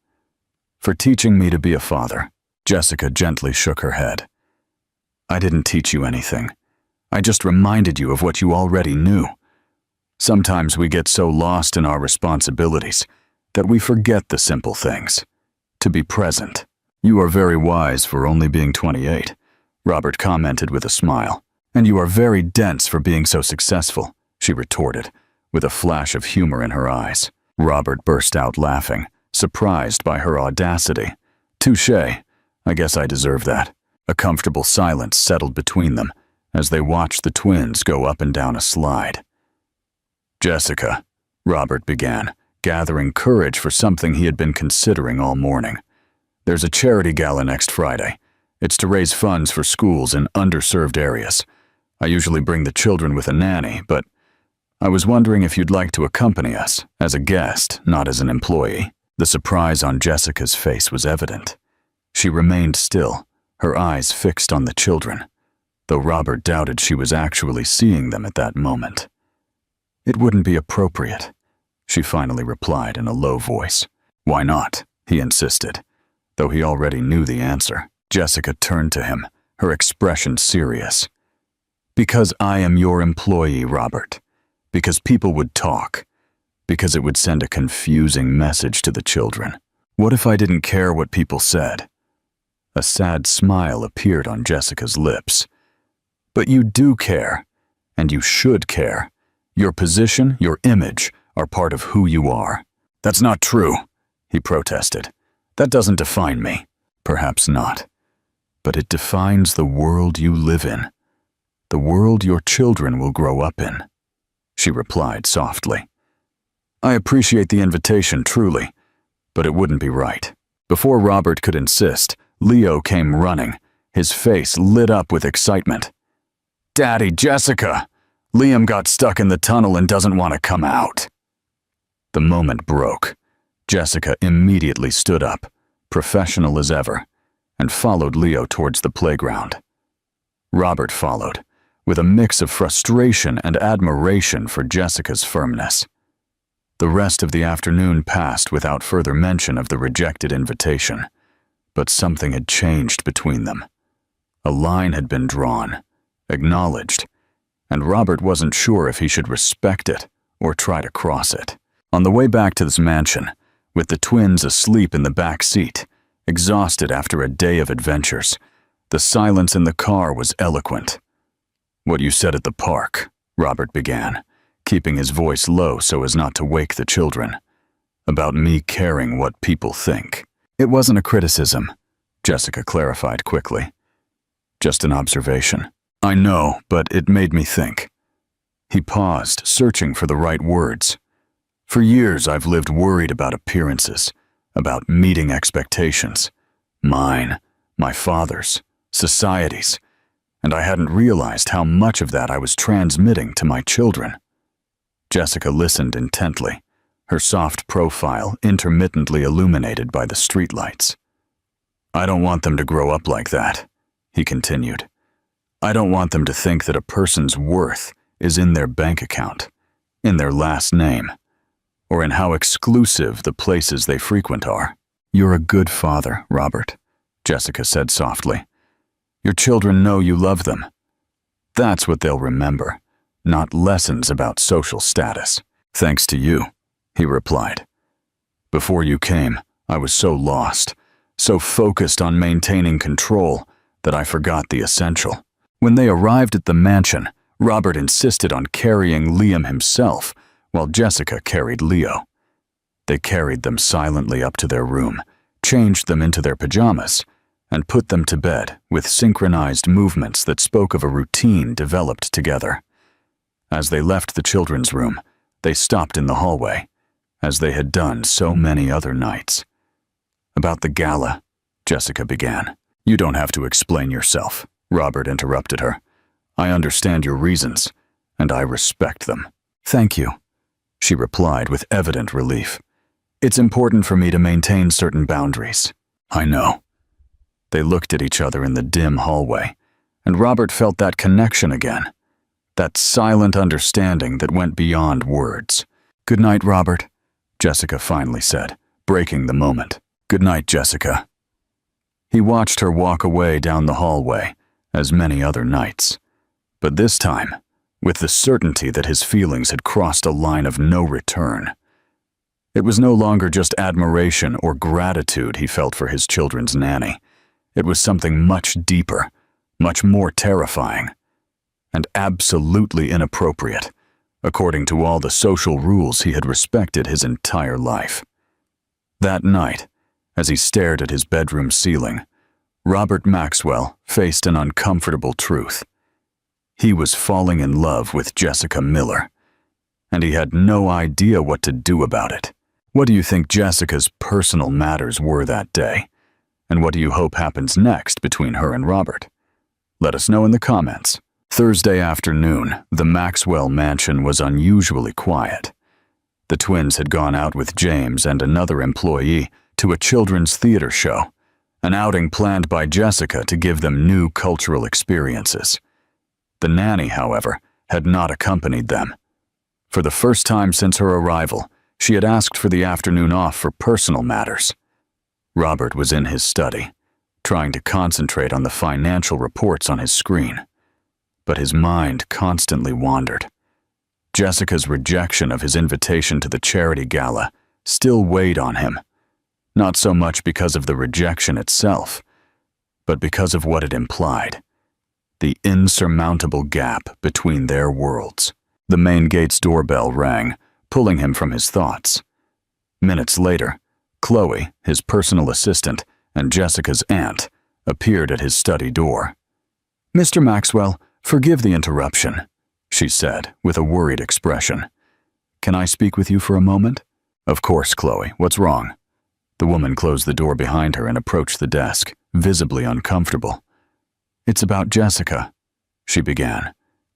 "For teaching me to be a father." Jessica gently shook her head. "I didn't teach you anything. I just reminded you of what you already knew. Sometimes we get so lost in our responsibilities that we forget the simple things. To be present." "You are very wise for only being 28, Robert commented with a smile. "And you are very dense for being so successful," she retorted, with a flash of humor in her eyes. Robert burst out laughing, surprised by her audacity. "Touché. I guess I deserve that." A comfortable silence settled between them as they watched the twins go up and down a slide. "Jessica," Robert began, gathering courage for something he had been considering all morning. "There's a charity gala next Friday. It's to raise funds for schools in underserved areas. I usually bring the children with a nanny, but I was wondering if you'd like to accompany us, as a guest, not as an employee." The surprise on Jessica's face was evident. She remained still, her eyes fixed on the children, though Robert doubted she was actually seeing them at that moment. "It wouldn't be appropriate," she finally replied in a low voice. "Why not?" he insisted, though he already knew the answer. Jessica turned to him, her expression serious. "Because I am your employee, Robert. Because people would talk. Because it would send a confusing message to the children. What if I didn't care what people said?" A sad smile appeared on Jessica's lips. "But you do care, and you should care. Your position, your image, are part of who you are." "That's not true," he protested. "That doesn't define me." "Perhaps not. But it defines the world you live in, the world your children will grow up in," she replied softly. "I appreciate the invitation, truly, but it wouldn't be right." Before Robert could insist, Leo came running, his face lit up with excitement. "Daddy, Jessica! Liam got stuck in the tunnel and doesn't want to come out." The moment broke. Jessica immediately stood up, professional as ever, and followed Leo towards the playground. Robert followed, with a mix of frustration and admiration for Jessica's firmness. The rest of the afternoon passed without further mention of the rejected invitation, but something had changed between them. A line had been drawn, acknowledged, and Robert wasn't sure if he should respect it or try to cross it. On the way back to this mansion, with the twins asleep in the back seat, exhausted after a day of adventures, the silence in the car was eloquent. "What you said at the park," Robert began, keeping his voice low so as not to wake the children. "About me caring what people think." "It wasn't a criticism," Jessica clarified quickly. "Just an observation." "I know, but it made me think." He paused, searching for the right words. "For years I've lived worried about appearances, about meeting expectations. Mine, my father's, society's, and I hadn't realized how much of that I was transmitting to my children." Jessica listened intently, her soft profile intermittently illuminated by the streetlights. "I don't want them to grow up like that," he continued. "I don't want them to think that a person's worth is in their bank account, in their last name, or in how exclusive the places they frequent are." "You're a good father, Robert," Jessica said softly. "Your children know you love them. That's what they'll remember, not lessons about social status." "Thanks to you," he replied. "Before you came, I was so lost, so focused on maintaining control that I forgot the essential." When they arrived at the mansion, Robert insisted on carrying Liam himself, while Jessica carried Leo. They carried them silently up to their room, changed them into their pajamas, and put them to bed with synchronized movements that spoke of a routine developed together. As they left the children's room, they stopped in the hallway, as they had done so many other nights. "About the gala," Jessica began. "You don't have to explain yourself," Robert interrupted her. "I understand your reasons, and I respect them." "Thank you," she replied with evident relief. "It's important for me to maintain certain boundaries." "I know." They looked at each other in the dim hallway, and Robert felt that connection again, that silent understanding that went beyond words. "Good night, Robert," Jessica finally said, breaking the moment. "Good night, Jessica." He watched her walk away down the hallway, as many other nights, but this time, with the certainty that his feelings had crossed a line of no return. It was no longer just admiration or gratitude he felt for his children's nanny. It was something much deeper, much more terrifying, and absolutely inappropriate, according to all the social rules he had respected his entire life. That night, as he stared at his bedroom ceiling, Robert Maxwell faced an uncomfortable truth. He was falling in love with Jessica Miller, and he had no idea what to do about it. What do you think Jessica's personal matters were that day? And what do you hope happens next between her and Robert? Let us know in the comments. Thursday afternoon, the Maxwell mansion was unusually quiet. The twins had gone out with James and another employee to a children's theater show, an outing planned by Jessica to give them new cultural experiences. The nanny, however, had not accompanied them. For the first time since her arrival, she had asked for the afternoon off for personal matters. Robert was in his study, trying to concentrate on the financial reports on his screen. But his mind constantly wandered. Jessica's rejection of his invitation to the charity gala still weighed on him, not so much because of the rejection itself, but because of what it implied. The insurmountable gap between their worlds. The main gate's doorbell rang, pulling him from his thoughts. Minutes later, Chloe, his personal assistant, and Jessica's aunt appeared at his study door. "Mr. Maxwell, forgive the interruption," she said, with a worried expression. "Can I speak with you for a moment?" "Of course, Chloe. What's wrong?" The woman closed the door behind her and approached the desk, visibly uncomfortable. "It's about Jessica," she began,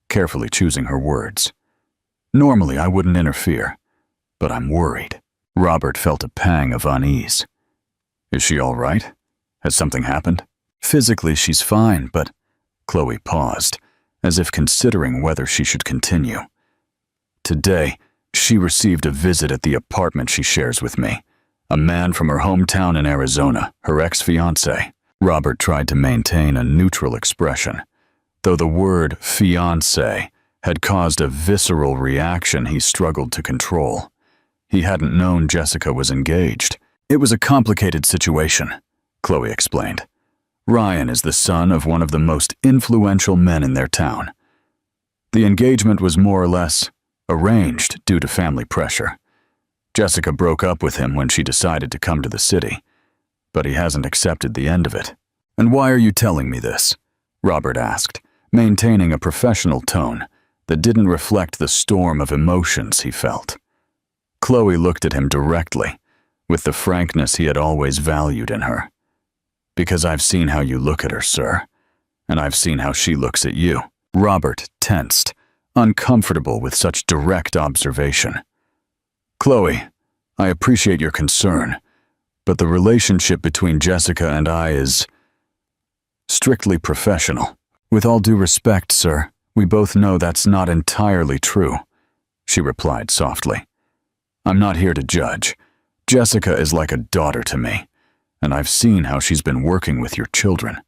carefully choosing her words. "Normally, I wouldn't interfere, but I'm worried." Robert felt a pang of unease. Is she all right? Has something happened? Physically, she's fine, but Chloe paused, as if considering whether she should continue. Today, she received a visit at the apartment she shares with me. A man from her hometown in Arizona, her ex-fiancé. Robert tried to maintain a neutral expression, though the word fiancé had caused a visceral reaction he struggled to control. He hadn't known Jessica was engaged. It was a complicated situation, Chloe explained. Ryan is the son of one of the most influential men in their town. The engagement was more or less arranged due to family pressure. Jessica broke up with him when she decided to come to the city, but he hasn't accepted the end of it. And why are you telling me this? Robert asked, maintaining a professional tone that didn't reflect the storm of emotions he felt. Chloe looked at him directly, with the frankness he had always valued in her. Because I've seen how you look at her, sir, and I've seen how she looks at you. Robert tensed, uncomfortable with such direct observation. Chloe, I appreciate your concern, but the relationship between Jessica and I is strictly professional. With all due respect, sir, we both know that's not entirely true, she replied softly. I'm not here to judge. Jessica is like a daughter to me, and I've seen how she's been working with your children,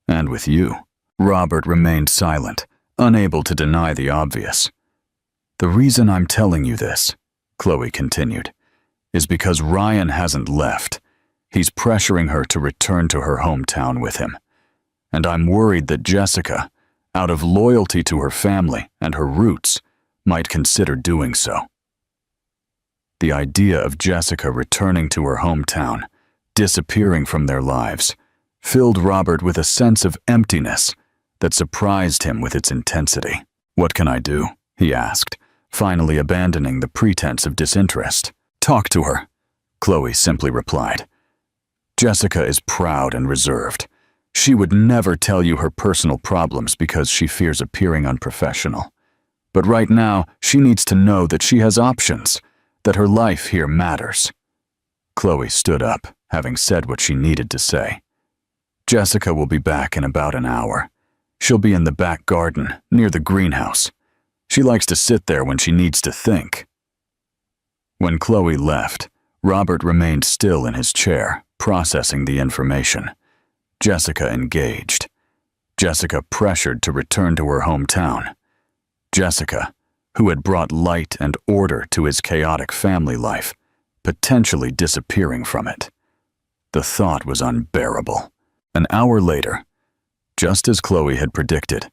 and with you. Robert remained silent, unable to deny the obvious. The reason I'm telling you this, Chloe continued, is because Ryan hasn't left. He's pressuring her to return to her hometown with him. And I'm worried that Jessica, out of loyalty to her family and her roots, might consider doing so. The idea of Jessica returning to her hometown, disappearing from their lives, filled Robert with a sense of emptiness that surprised him with its intensity. What can I do? He asked, finally abandoning the pretense of disinterest. Talk to her, Chloe simply replied. Jessica is proud and reserved. She would never tell you her personal problems because she fears appearing unprofessional. But right now, she needs to know that she has options, that her life here matters. Chloe stood up, having said what she needed to say. Jessica will be back in about an hour. She'll be in the back garden, near the greenhouse. She likes to sit there when she needs to think. When Chloe left, Robert remained still in his chair, processing the information. Jessica engaged. Jessica pressured to return to her hometown. Jessica, who had brought light and order to his chaotic family life, potentially disappearing from it. The thought was unbearable. An hour later, just as Chloe had predicted,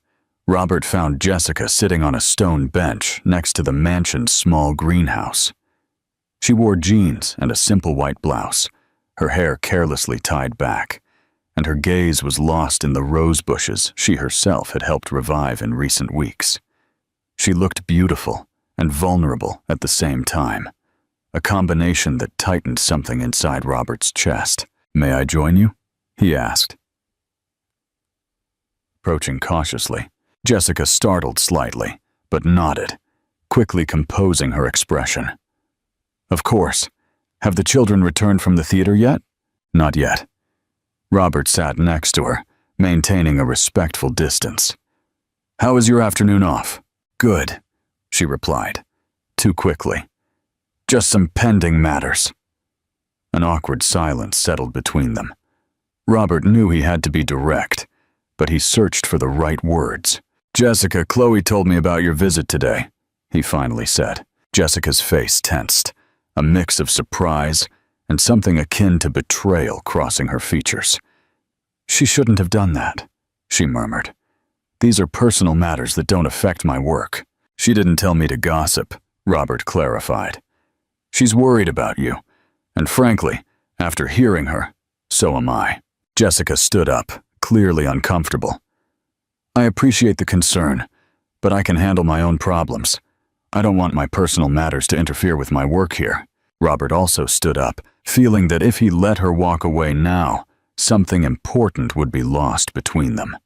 Robert found Jessica sitting on a stone bench next to the mansion's small greenhouse. She wore jeans and a simple white blouse, her hair carelessly tied back, and her gaze was lost in the rose bushes she herself had helped revive in recent weeks. She looked beautiful and vulnerable at the same time, a combination that tightened something inside Robert's chest. May I join you? He asked. Approaching cautiously, Jessica startled slightly, but nodded, quickly composing her expression. Of course. Have the children returned from the theater yet? Not yet. Robert sat next to her, maintaining a respectful distance. How was your afternoon off? Good, she replied, too quickly. Just some pending matters. An awkward silence settled between them. Robert knew he had to be direct, but he searched for the right words. Jessica, Chloe told me about your visit today, he finally said. Jessica's face tensed, a mix of surprise and something akin to betrayal crossing her features. She shouldn't have done that, she murmured. These are personal matters that don't affect my work. She didn't tell me to gossip, Robert clarified. She's worried about you, and frankly, after hearing her, so am I. Jessica stood up, clearly uncomfortable. I appreciate the concern, but I can handle my own problems. I don't want my personal matters to interfere with my work here. Robert also stood up, feeling that if he let her walk away now, something important would be lost between them.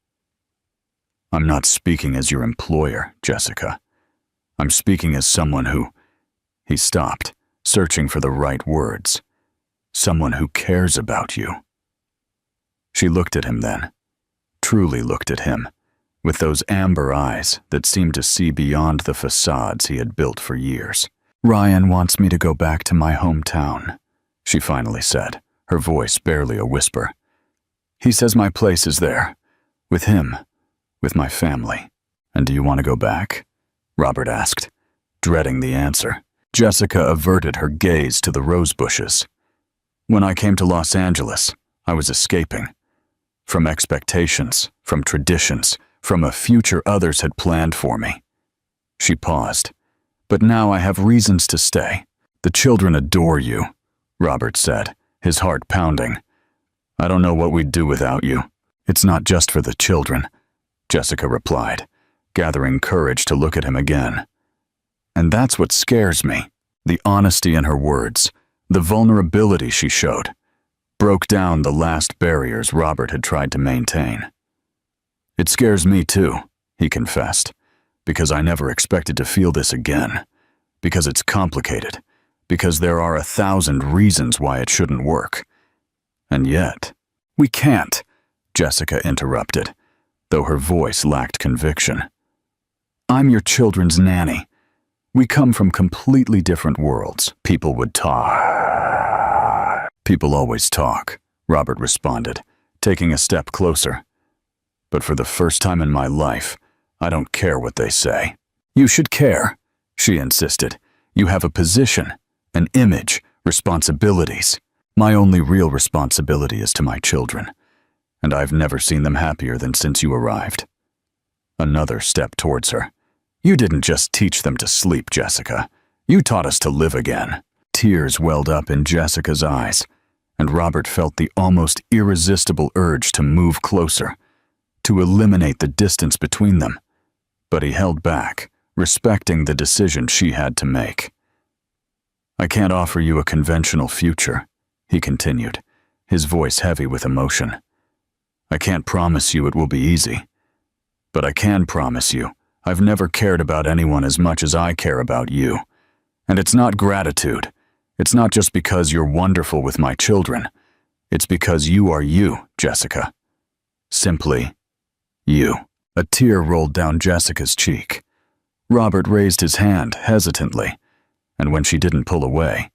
I'm not speaking as your employer, Jessica. I'm speaking as someone who... He stopped, searching for the right words. someone who cares about you." She looked at him then, truly looked at him, with those amber eyes that seemed to see beyond the facades he had built for years. "Ryan wants me to go back to my hometown," she finally said, her voice barely a whisper. "He says my place is there, with him, with my family." "And do you want to go back?" Robert asked, dreading the answer. Jessica averted her gaze to the rose bushes. "When I came to Los Angeles, I was escaping. From expectations, from traditions, from a future others had planned for me." She paused. "But now I have reasons to stay. The children adore you," Robert said, his heart pounding. "I don't know what we'd do without you." "It's not just for the children," Jessica replied, gathering courage to look at him again. "And that's what scares me." The honesty in her words, the vulnerability she showed, broke down the last barriers Robert had tried to maintain. "It scares me too," he confessed, "because I never expected to feel this again. Because it's complicated. Because there are 1,000 reasons why it shouldn't work. And yet—" "We can't," Jessica interrupted, though her voice lacked conviction. "I'm your children's nanny. We come from completely different worlds." "People would talk." "People always talk," Robert responded, taking a step closer. "But for the first time in my life, I don't care what they say." "You should care," she insisted. "You have a position, an image, responsibilities." "My only real responsibility is to my children, and I've never seen them happier than since you arrived." Another step towards her. "You didn't just teach them to sleep, Jessica. You taught us to live again." Tears welled up in Jessica's eyes, and Robert felt the almost irresistible urge to move closer, to eliminate the distance between them. But he held back, respecting the decision she had to make. "I can't offer you a conventional future," he continued, his voice heavy with emotion. "I can't promise you it will be easy. But I can promise you I've never cared about anyone as much as I care about you. And it's not gratitude. It's not just because you're wonderful with my children. It's because you are you, Jessica. Simply, you." A tear rolled down Jessica's cheek. Robert raised his hand hesitantly, and when she didn't pull away,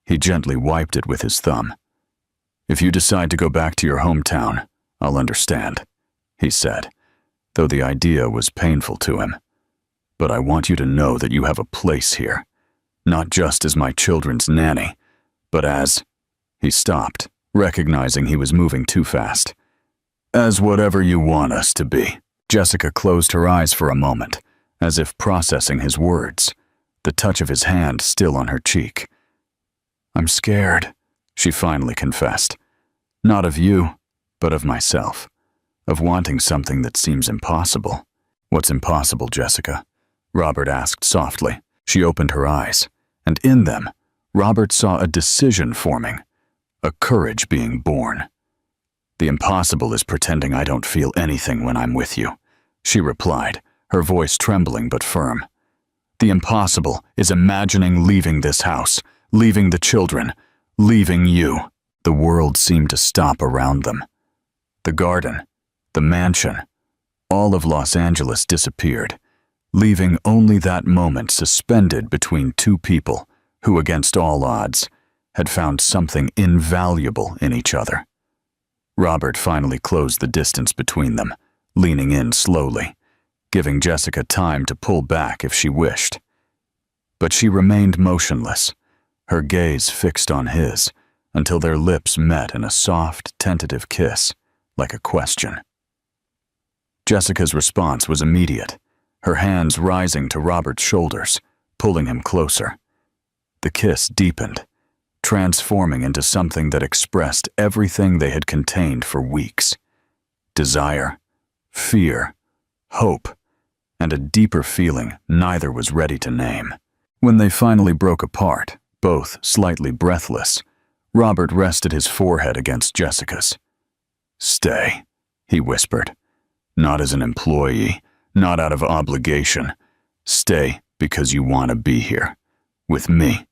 he gently wiped it with his thumb. "If you decide to go back to your hometown, I'll understand," he said, though the idea was painful to him. "But I want you to know that you have a place here, not just as my children's nanny, but as—" He stopped, recognizing he was moving too fast. "As whatever you want us to be." Jessica closed her eyes for a moment, as if processing his words, the touch of his hand still on her cheek. "I'm scared," she finally confessed. "Not of you, but of myself. Of wanting something that seems impossible." "What's impossible, Jessica?" Robert asked softly. She opened her eyes, and in them, Robert saw a decision forming, a courage being born. "The impossible is pretending I don't feel anything when I'm with you," she replied, her voice trembling but firm. "The impossible is imagining leaving this house, leaving the children, leaving you." The world seemed to stop around them. The garden, the mansion, all of Los Angeles disappeared, leaving only that moment suspended between two people who, against all odds, had found something invaluable in each other. Robert finally closed the distance between them, leaning in slowly, giving Jessica time to pull back if she wished. But she remained motionless, her gaze fixed on his, until their lips met in a soft, tentative kiss, like a question. Jessica's response was immediate, her hands rising to Robert's shoulders, pulling him closer. The kiss deepened, transforming into something that expressed everything they had contained for weeks. Desire, fear, hope, and a deeper feeling neither was ready to name. When they finally broke apart, both slightly breathless, Robert rested his forehead against Jessica's. "Stay," he whispered. "Not as an employee, not out of obligation. Stay because you want to be here. With me.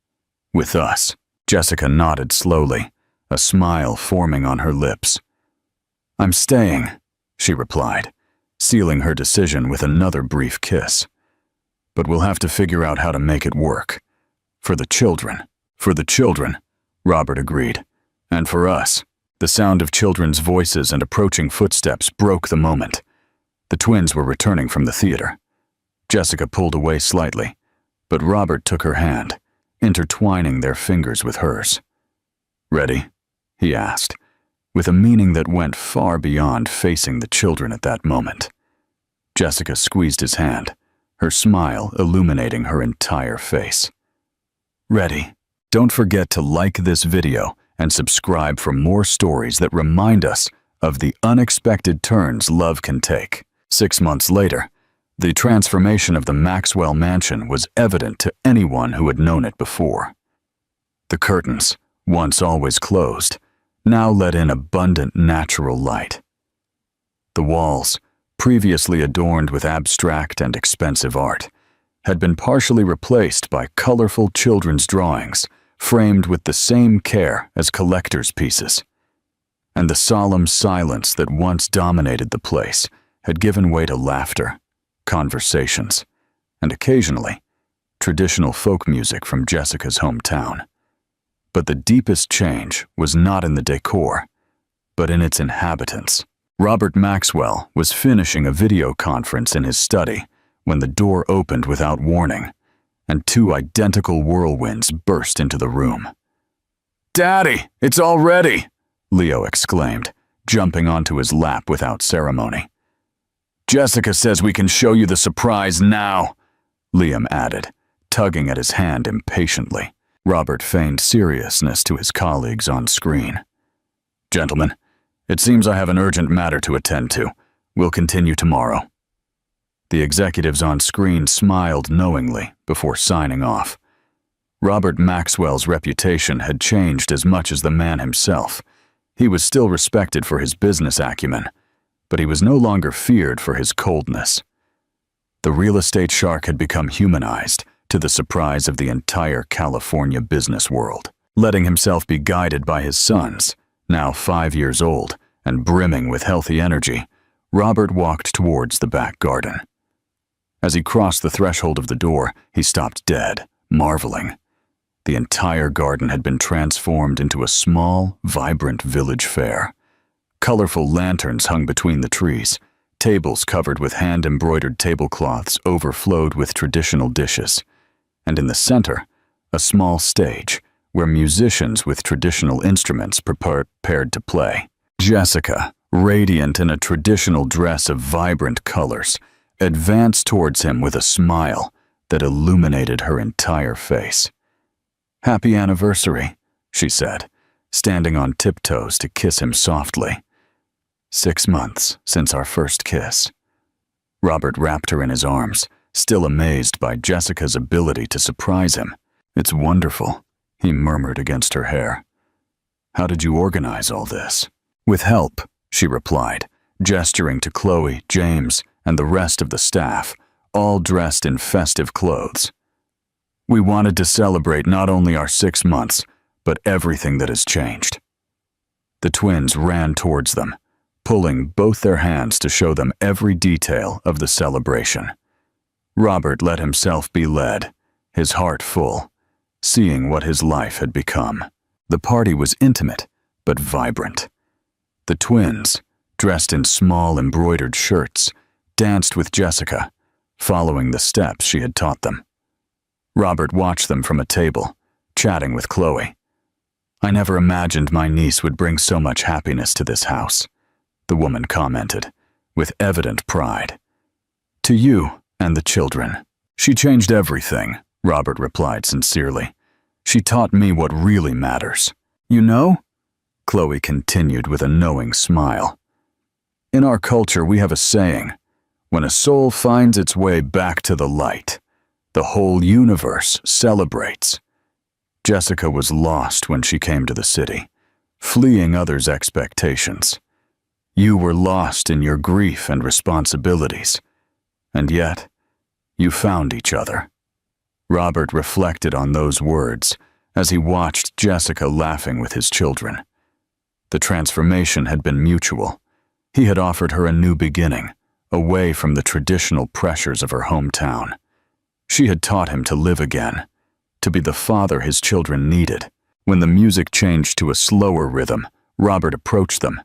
With us." Jessica nodded slowly, a smile forming on her lips. "I'm staying," she replied, sealing her decision with another brief kiss. "But we'll have to figure out how to make it work. For the children." "For the children," Robert agreed. "And for us." The sound of children's voices and approaching footsteps broke the moment. The twins were returning from the theater. Jessica pulled away slightly, but Robert took her hand, intertwining their fingers with hers. "Ready?" he asked, with a meaning that went far beyond facing the children at that moment. Jessica squeezed his hand, her smile illuminating her entire face. "Ready." Don't forget to like this video and subscribe for more stories that remind us of the unexpected turns love can take. 6 months later, the transformation of the Maxwell mansion was evident to anyone who had known it before. The curtains, once always closed, now let in abundant natural light. The walls, previously adorned with abstract and expensive art, had been partially replaced by colorful children's drawings, framed with the same care as collector's pieces. And the solemn silence that once dominated the place had given way to laughter, conversations, and occasionally, traditional folk music from Jessica's hometown. But the deepest change was not in the decor, but in its inhabitants. Robert Maxwell was finishing a video conference in his study when the door opened without warning, and 2 identical whirlwinds burst into the room. "Daddy, it's all ready!" Leo exclaimed, jumping onto his lap without ceremony. "Jessica says we can show you the surprise now," Liam added, tugging at his hand impatiently. Robert feigned seriousness to his colleagues on screen. "Gentlemen, it seems I have an urgent matter to attend to. We'll continue tomorrow." The executives on screen smiled knowingly before signing off. Robert Maxwell's reputation had changed as much as the man himself. He was still respected for his business acumen, but he was no longer feared for his coldness. The real estate shark had become humanized, to the surprise of the entire California business world. Letting himself be guided by his sons, now 5 years old and brimming with healthy energy, Robert walked towards the back garden. As he crossed the threshold of the door, he stopped dead, marveling. The entire garden had been transformed into a small, vibrant village fair. Colorful lanterns hung between the trees. Tables covered with hand-embroidered tablecloths overflowed with traditional dishes. And in the center, a small stage where musicians with traditional instruments prepared to play. Jessica, radiant in a traditional dress of vibrant colors, advanced towards him with a smile that illuminated her entire face. "Happy anniversary," she said, standing on tiptoes to kiss him softly. 6 months since our first kiss. Robert wrapped her in his arms, still amazed by Jessica's ability to surprise him. "It's wonderful," he murmured against her hair. "How did you organize all this?" "With help," she replied, gesturing to Chloe, James, and the rest of the staff, all dressed in festive clothes. "We wanted to celebrate not only our 6 months, but everything that has changed." The twins ran towards them, pulling both their hands to show them every detail of the celebration. Robert let himself be led, his heart full, seeing what his life had become. The party was intimate, but vibrant. The twins, dressed in small embroidered shirts, danced with Jessica, following the steps she had taught them. Robert watched them from a table, chatting with Chloe. "I never imagined my niece would bring so much happiness to this house," the woman commented, with evident pride. "To you and the children. She changed everything," Robert replied sincerely. "She taught me what really matters." "You know?" Chloe continued with a knowing smile. "In our culture, we have a saying, when a soul finds its way back to the light, the whole universe celebrates." Jessica was lost when she came to the city, fleeing others' expectations. You were lost in your grief and responsibilities, and yet, you found each other. Robert reflected on those words as he watched Jessica laughing with his children. The transformation had been mutual. He had offered her a new beginning, away from the traditional pressures of her hometown. She had taught him to live again, to be the father his children needed. When the music changed to a slower rhythm, Robert approached them.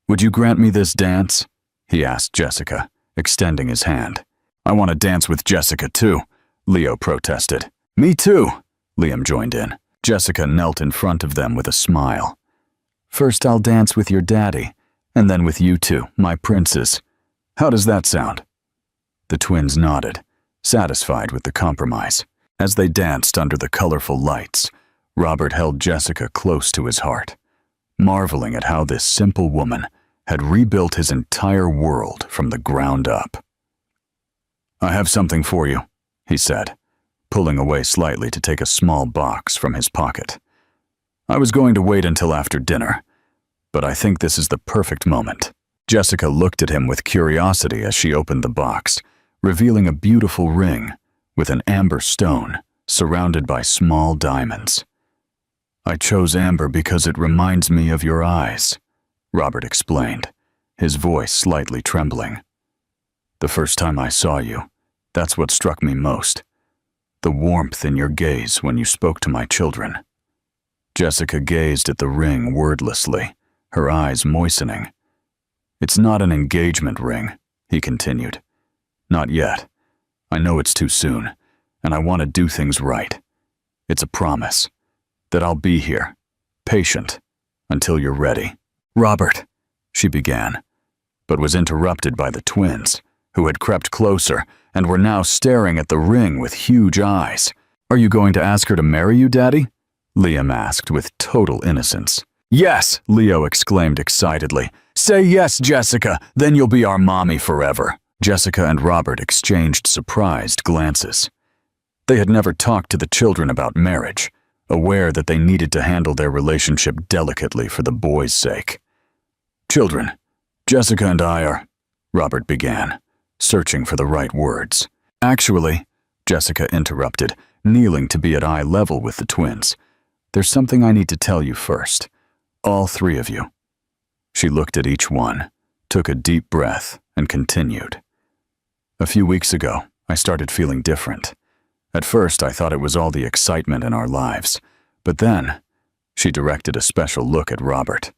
"Would you grant me this dance?" he asked Jessica, extending his hand. "I want to dance with Jessica too," Leo protested. "Me too," Liam joined in. Jessica knelt in front of them with a smile. "First I'll dance with your daddy, and then with you two, my princes. How does that sound?" The twins nodded, satisfied with the compromise. As they danced under the colorful lights, Robert held Jessica close to his heart, marveling at how this simple woman had rebuilt his entire world from the ground up. "I have something for you," he said, pulling away slightly to take a small box from his pocket. "I was going to wait until after dinner, but I think this is the perfect moment." Jessica looked at him with curiosity as she opened the box, revealing a beautiful ring with an amber stone surrounded by small diamonds. "I chose amber because it reminds me of your eyes," Robert explained, his voice slightly trembling. "The first time I saw you, that's what struck me most. The warmth in your gaze when you spoke to my children." Jessica gazed at the ring wordlessly, her eyes moistening. "It's not an engagement ring," he continued. "Not yet. I know it's too soon, and I want to do things right. It's a promise that I'll be here, patient, until you're ready." "Robert," she began, but was interrupted by the twins, who had crept closer and were now staring at the ring with huge eyes. "Are you going to ask her to marry you, Daddy?" Liam asked with total innocence. "Yes," Leo exclaimed excitedly. "Say yes, Jessica, then you'll be our mommy forever." Jessica and Robert exchanged surprised glances. They had never talked to the children about marriage, aware that they needed to handle their relationship delicately for the boys' sake. "Children, Jessica and I are," Robert began, searching for the right words. "Actually," Jessica interrupted, kneeling to be at eye level with the twins, "there's something I need to tell you first. All three of you." She looked at each one, took a deep breath, and continued. "A few weeks ago, I started feeling different. At first, I thought it was all the excitement in our lives, but then," she directed a special look at Robert.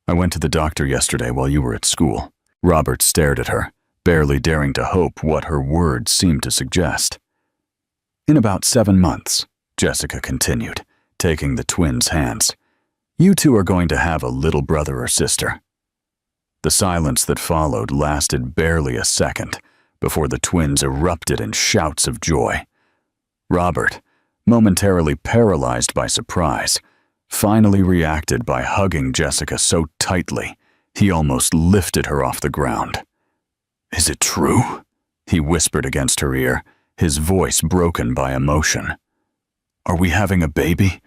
"I went to the doctor yesterday while you were at school." Robert stared at her, barely daring to hope what her words seemed to suggest. "In about 7 months," Jessica continued, taking the twins' hands, "you two are going to have a little brother or sister." The silence that followed lasted barely a second before the twins erupted in shouts of joy. Robert, momentarily paralyzed by surprise, finally reacted by hugging Jessica so tightly he almost lifted her off the ground. "Is it true?" he whispered against her ear, his voice broken by emotion. "Are we having a baby?"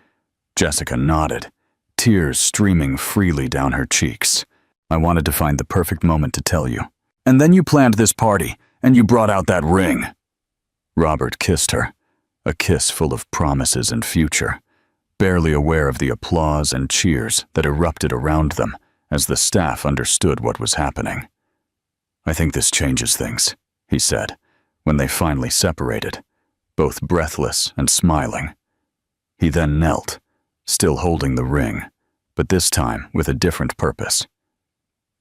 Jessica nodded, tears streaming freely down her cheeks. "I wanted to find the perfect moment to tell you. And then you planned this party, and you brought out that ring." Robert kissed her, a kiss full of promises and future, barely aware of the applause and cheers that erupted around them as the staff understood what was happening. "I think this changes things," he said, when they finally separated, both breathless and smiling. He then knelt, still holding the ring, but this time with a different purpose.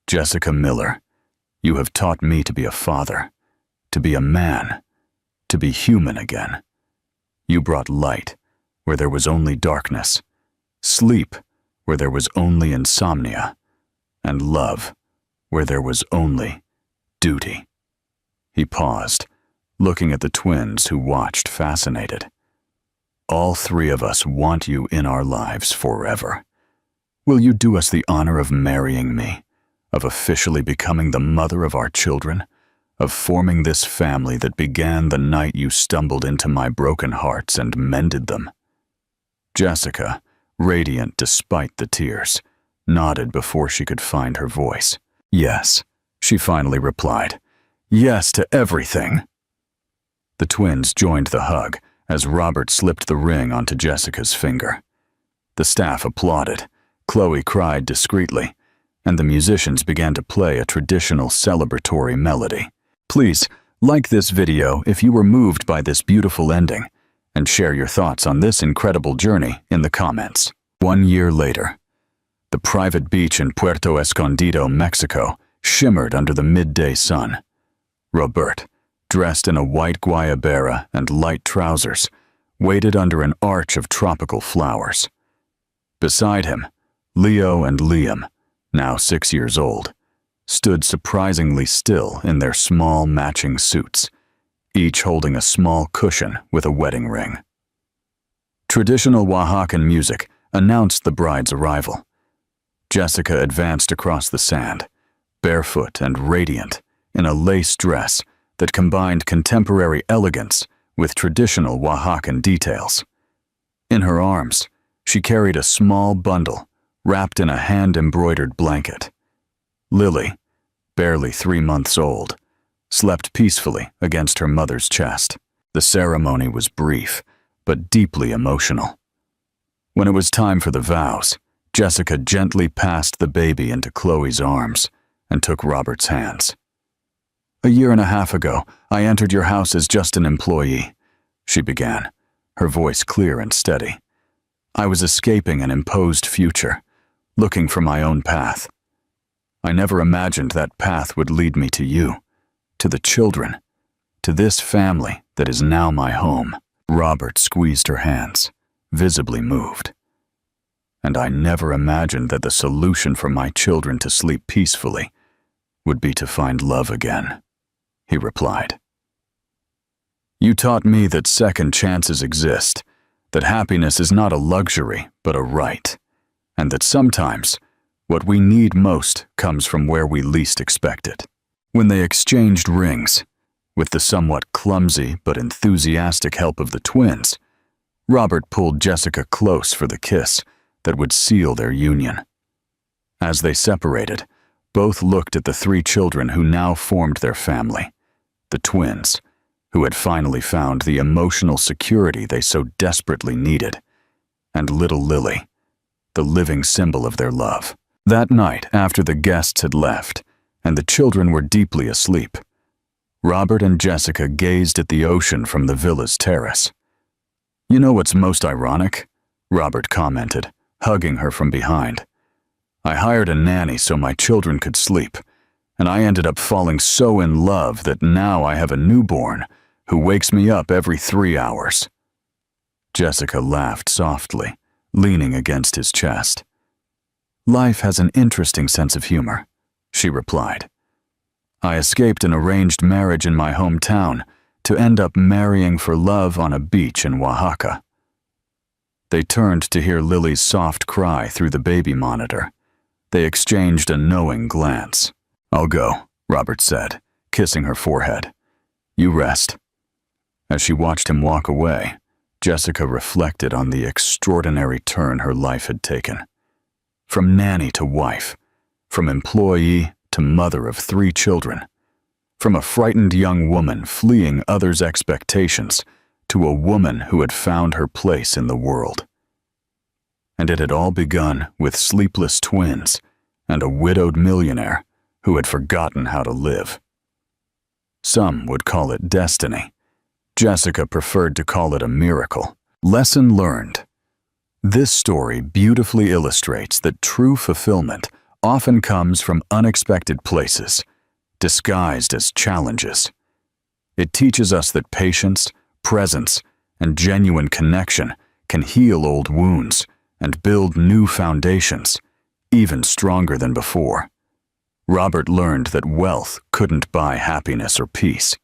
"Jessica Miller, you have taught me to be a father, to be a man, to be human again. You brought light where there was only darkness, sleep where there was only insomnia, and love where there was only duty." He paused, looking at the twins who watched fascinated. "All three of us want you in our lives forever. Will you do us the honor of marrying me, of officially becoming the mother of our children, of forming this family that began the night you stumbled into my broken hearts and mended them?" Jessica, radiant despite the tears, nodded before she could find her voice. "Yes," she finally replied. "Yes to everything." The twins joined the hug as Robert slipped the ring onto Jessica's finger. The staff applauded, Chloe cried discreetly, and the musicians began to play a traditional celebratory melody. Please, like this video if you were moved by this beautiful ending, and share your thoughts on this incredible journey in the comments. 1 year later, the private beach in Puerto Escondido, Mexico, shimmered under the midday sun. Robert, dressed in a white guayabera and light trousers, waited under an arch of tropical flowers. Beside him, Leo and Liam, now 6 years old, stood surprisingly still in their small matching suits, each holding a small cushion with a wedding ring. Traditional Oaxacan music announced the bride's arrival. Jessica advanced across the sand, barefoot and radiant, in a lace dress that combined contemporary elegance with traditional Oaxacan details. In her arms, she carried a small bundle wrapped in a hand-embroidered blanket. Lily, barely 3 months old, slept peacefully against her mother's chest. The ceremony was brief, but deeply emotional. When it was time for the vows, Jessica gently passed the baby into Chloe's arms and took Robert's hands. "A year and a half ago, I entered your house as just an employee," she began, her voice clear and steady. "I was escaping an imposed future, looking for my own path. I never imagined that path would lead me to you, to the children, to this family that is now my home." Robert squeezed her hands, visibly moved. "And I never imagined that the solution for my children to sleep peacefully would be to find love again," he replied. "You taught me that second chances exist, that happiness is not a luxury but a right, and that sometimes what we need most comes from where we least expect it." When they exchanged rings, with the somewhat clumsy but enthusiastic help of the twins, Robert pulled Jessica close for the kiss that would seal their union. As they separated, both looked at the 3 children who now formed their family, the twins, who had finally found the emotional security they so desperately needed, and little Lily, the living symbol of their love. That night, after the guests had left, and the children were deeply asleep, Robert and Jessica gazed at the ocean from the villa's terrace. "You know what's most ironic?" Robert commented, hugging her from behind. "I hired a nanny so my children could sleep, and I ended up falling so in love that now I have a newborn who wakes me up every 3 hours." Jessica laughed softly, leaning against his chest. "Life has an interesting sense of humor," she replied. "I escaped an arranged marriage in my hometown to end up marrying for love on a beach in Oaxaca." They turned to hear Lily's soft cry through the baby monitor. They exchanged a knowing glance. "I'll go," Robert said, kissing her forehead. "You rest." As she watched him walk away, Jessica reflected on the extraordinary turn her life had taken. From nanny to wife, from employee to mother of 3 children, from a frightened young woman fleeing others' expectations to a woman who had found her place in the world. And it had all begun with sleepless twins and a widowed millionaire who had forgotten how to live. Some would call it destiny. Jessica preferred to call it a miracle. Lesson learned. This story beautifully illustrates that true fulfillment often comes from unexpected places, disguised as challenges. It teaches us that patience, presence, and genuine connection can heal old wounds and build new foundations, even stronger than before. Robert learned that wealth couldn't buy happiness or peace,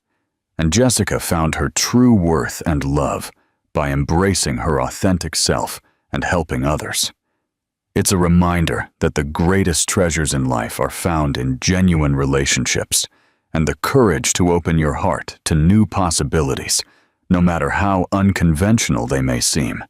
and Jessica found her true worth and love by embracing her authentic self and helping others. It's a reminder that the greatest treasures in life are found in genuine relationships and the courage to open your heart to new possibilities, no matter how unconventional they may seem.